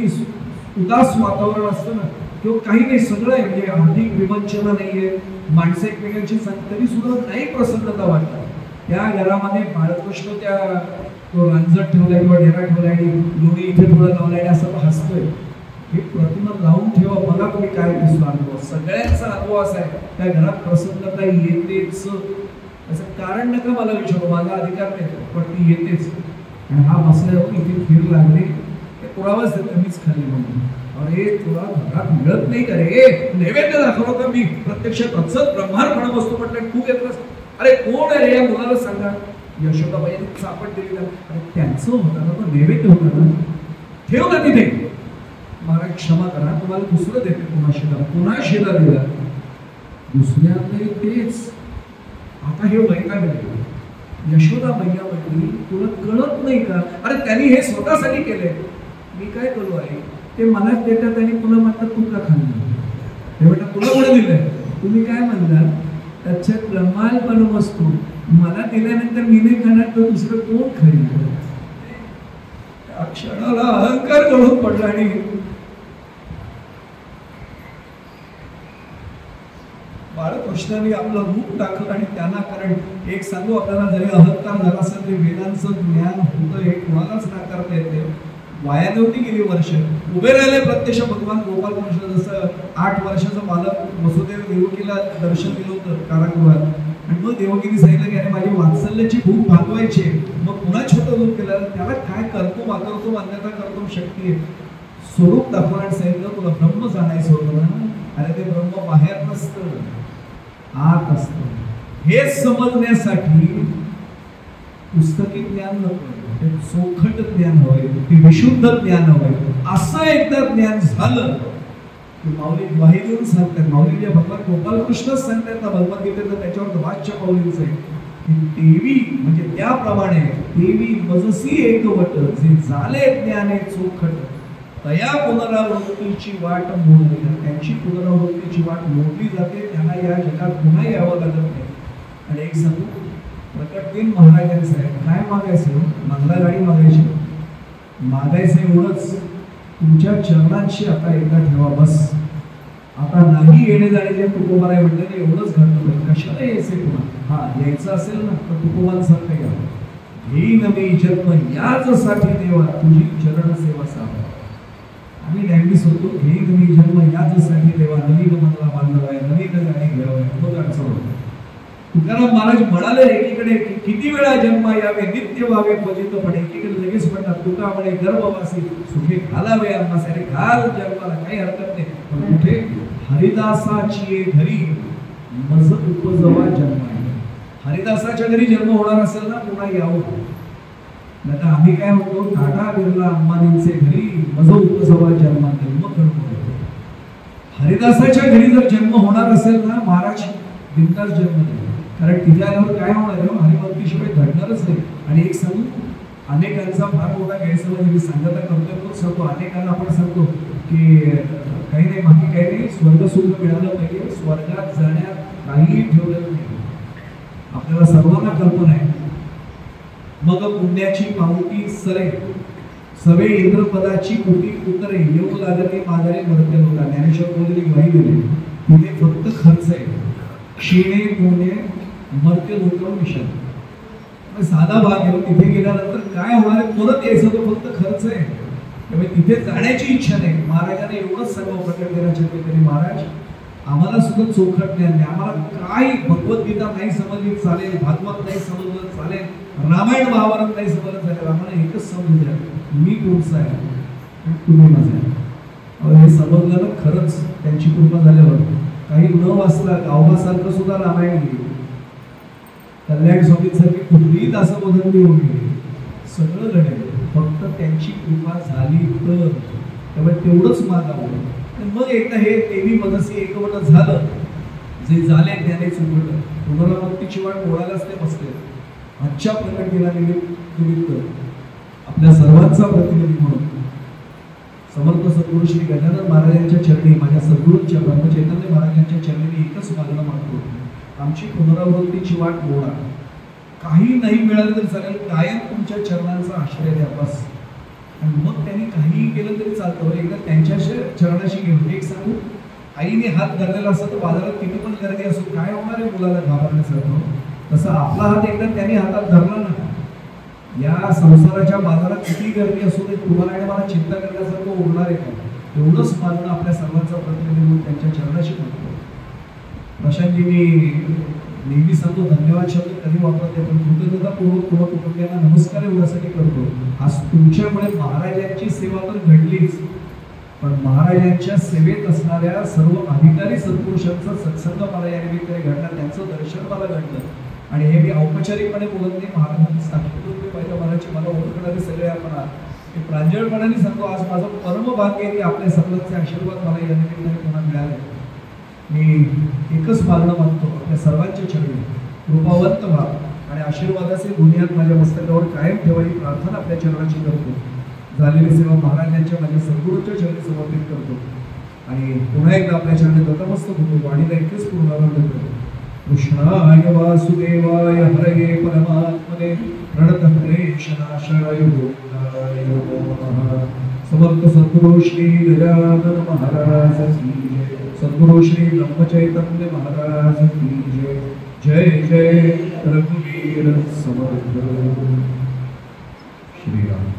उदास वातावरण असतं ना, किंवा काही नाही, सगळं आहे, म्हणजे आर्थिक विवंचना नाहीये, माणसं एकमेकांची तरी सुद्धा नाही प्रसन्नता वाटतात, त्या घरामध्ये बाळकृष्ण त्या तो रांजट ठेवलाय किंवा ढेरा ठेवलाय आणि लोणी इथे थोडं लावलाय आणि असं हसतोय, हे प्रतिमा लावून ठेवा. बघा तुम्ही काय दिसतो अनुभव. सगळ्यांचा अनुभव असा आहे, त्या घरात प्रसन्नता येतेच. असं कारण नका मला विचारू, माझा अधिकार नाही, पण ती येतेच. आणि हा बसल्यावर इथे खीर लागली, ते पुरावाच देतो, मीच खाली म्हणून. अरे तुला घरात मिळत नाही का रे, नैवेद्य दाखवलं का मी प्रत्यक्षात अचत ब्रह्मार्पण वस्तू म्हटलं, तू घेतलंस. अरे कोण आहे रे, या मुलाला सांगा. यशोदाबाईने सापड दिली, आणि त्यांचं होतं ना, तो नैवेद्य होता ना, ठेव ना तिथे. महाराज क्षमा करा, तुम्हाला दुसरं देते, पुन्हा शिरा दिला. दुसऱ्यांदा तेच. आता हे वैतागले. यशोदाबाईया म्हटली, तुला कळत नाही का. अरे त्यांनी हे स्वतःसाठी केलंय, मी काय करू आहे. ते मनात देतात आणि पुन्हा म्हणतात तू का खाल्लं. ते म्हणतात तुला कोणी दिलंय. तुम्ही काय म्हणता, त्याच्यात ब्रह्मार्पण वस्तू मला दिल्यानंतर मी नाही खाणार तर दुसरं कोण खाईल. त्या क्षणाला अहंकार गळून पडला आणि बाळकृष्णाने आपलं रूप टाकलं. आणि त्यांना, कारण एक सांगू आपल्याला, जरी अहंकार झाला असेल तरी वेदांचं ज्ञान होतं हे कोणालाच नाकारता येते. वाया नव्हती गेली वर्ष, उभे राहिले प्रत्यक्ष भगवान गोपालकृष्ण. जसं 8 वर्षाचं बालक वसुदेव देवकीला दर्शन दिलं होतं कारागृहात, आणि मग देवकीने सांगितलं की अरे माझी वात्सल्याची भूक भागवायची, मग पुन्हा छोटं रूप केलं. त्याला काय करतो वागवतो, अन्यथा करतो शक्ती आहे. स्वरूप दाखवलं आणि सांगितलं तुला ब्रह्म जाणायचं होतं ना. अरे ते ब्रह्म बाहेर नसतं, आत असतं. हे समजण्यासाठी पुस्तकी ज्ञान नको, ते चोखट ज्ञान हवंय, ते विशुद्ध ज्ञान हवंय. असं एकदा ज्ञान झालं की माऊली ग्वाही देऊन सांगतात. माऊली जे भगवान गोपालकृष्णच सांगतात ना भगवद्गीतेचं, त्याच्यावर वाच्य माऊलींचं आहे की देवी म्हणजे त्याप्रमाणे देवी मजसी एकवट, जे झाले ज्ञाने चोखट तया पुनरावृत्तीची वाट मोडली. त्यांची पुनरावृत्तीची वाट मोडली जाते, त्यांना या जगात पुन्हा यावं लागत नाही. आणि एक सांगू, प्रकट दिन महाराजांचं आहे. काय मागायचं, मंगला गाडी मागायची, मागायचं एवढंच, तुमच्या चरणांशी आता एकदा ठेवा बस. आता नाही येणे जाण्याचे तुकोबाराय म्हटलं एवढंच घडलं. कशाला यायचंय पुन्हा. हा यायचं असेल ना तर तुकोबांसारखं या. घेईन मी जन्म याचसाठी देवा, तुझी चरण सेवा सावा. आम्ही नेहमी होतो, घेईन मी जन्म याचसाठी देवा, नवीन मनला बांधवाय, नवीन गाणी घ्यावं, खूप अडचण होतं. तुकाराम महाराज म्हणाले एकीकडे किती वेळा जन्म यावे नित्य व्हावे फजित, पण एकीकडे लगेच म्हणतात तुका म्हणे गर्भवासी सुखे घालावे आम्हासाठी घाल जन्माला, काही हरकत नाही, पण कुठे हरिदासाची घरी मज उपजवा जन्म आहे. हरिदासाच्या घरी जन्म होणार असेल ना पुन्हा यावं. आता आम्ही काय म्हणतो टाटा बिर्ला अंबानींचे घरी मज उपजवा जन्म हरिदासाच्या घरी जर जन्म होणार असेल ना महाराज बिनधास्त जन्म दिला. कारण तिच्या आल्यावर काय होणार आहे हरिभक्तीशिवाय घडणारच नाही. आणि एक सांगू अनेकांचा फार मोठा गैरसमज मी सांगता करतोय पण सांगतो अनेकांना आपण सांगतो की काही नाही बाकी काही नाही स्वर्ग सुख मिळालं पाहिजे, स्वर्गात जाण्यात काहीही ठेवलेलं नाही. आपल्याला सर्वांना कल्पना आहे मग पुण्याची पावती सरे सवे इंद्रपदाची कुटी उतरे येऊ लागते माघारी मरते लोका. ज्ञानेश्वर बोलले ग्वाही दिली तिथे फक्त खर्च आहे, क्षीणे पुणे मरते लोक मिशन. साधा भाग आहे तिथे गेल्यानंतर काय होणार आहे परत यायचं तो फक्त खर्च आहे. त्यामुळे तिथे जाण्याची इच्छा नाही. महाराजांनी एवढंच सर्व प्रकट करायचे तरी महाराज आम्हाला सुद्धा चोखट ज्ञान नाही, आम्हाला काय भगवद्गीता नाही समजली चालेल, भागवत नाही समजलं चालेल, रामायण महाभारत नाही समजलं चालेल, आम्हाला एकच समजू द्या मी तुमचा आहे आणि तुम्ही माझा आहे. हे समजलं ना खरंच त्यांची कृपा झाल्यावर काही न वाचला गावासारखं सुद्धा रामायण गेली, कल्याण स्वामींसारखी कुठलीही दासबोधन होऊन गेली, सगळं घडेल फक्त त्यांची कृपा झाली तर. त्यामुळे तेवढंच मागावं. मग एकदा हे देवी मनसी एकवट झालं जे झाले त्याने चुकलं पुनरावृत्तीची वाट कोणालाच ते बसले. आजच्या प्रकट केला निमित्त आपल्या सर्वांचा प्रतिनिधी म्हणून समर्थ सद्गुरू श्री गजानन महाराजांच्या चरणी माझ्या सद्गुरूंच्या ब्रह्मचैतन्य महाराजांच्या चरणी एकच मागणं मागतो आमची पुनरावृत्तीची वाट मोडा. काही नाही मिळालं तरी चालेल, कायम तुमच्या चरणांचा आश्रय द्या बस. आणि मग त्यांनी काहीही केलं तरी चालतं. एकदा त्यांच्या चरणाशी घेऊन एक सांगू आईने हात धरलेला असतो तर बाजारात किती पण गर्दी असो काय होणार आहे मुलाला घाबरण्यासारखं, तसं आपला हात एकदा त्यांनी हातात धरला ना या संसाराच्या बाजारात किती गर्दी असो ते तुम्हाला आणि मला चिंता करण्यासारखं उरणार आहे का. एवढंच मागणं आपल्या सर्वांचा प्रतिनिधी म्हणून त्यांच्या चरणाशी म्हणतो. प्रशांतजी मी नेहमी सांगतो धन्यवाद शब्द कधी वापरते पण कृतज्ञतापूर्वक पूर्ण कुटुंबियांना नमस्कार एवढ्यासाठी करतो. आज तुमच्यामुळे महाराजांची सेवा तर घडलीच पण महाराजांच्या सेवेत असणाऱ्या सर्व अधिकारी सत्पुरुषांचा सत्संग मला या निमित्ताने घडला, त्यांचं दर्शन मला घडलं. आणि हे मी औपचारिकपणे बोलत नाही, महाराजांनी सांगितलं पाहिजे महाराजांची मला ओळखणारे सगळे आपण मी प्रांजळपणाने सांगतो आज माझं परम भाग्य आहे की आपल्या सर्वांचे आशीर्वाद मला या निमित्ताने पुन्हा मिळाले. मी एकच मागणं मागतो आपल्या सर्वांच्या चरणी कृपावंत व्हा आणि आशीर्वादाचे दुनियात माझ्या मस्तकावर कायम ठेवायची प्रार्थना आपल्या चरणाची करतो. झालेली सेवा महाराजांच्या माझ्या सद्गुरूंच्या चरणी समर्पित करतो आणि पुन्हा एकदा आपल्या चरणी नतमस्तक होतो. वाणीला इतकेच पूर्णानंद करतो. कृष्णाय वासुदेवाय हरये परमात्मने प्रणतक्लेशनाशाय गोविंदाय नमः. समर्थ सद्गुरु श्री गजानन महाराज की जय. सद्गुरु श्री ब्रह्मचैतन्य महाराज की जय. जय जय रघुवीर समर्थ. श्री राम.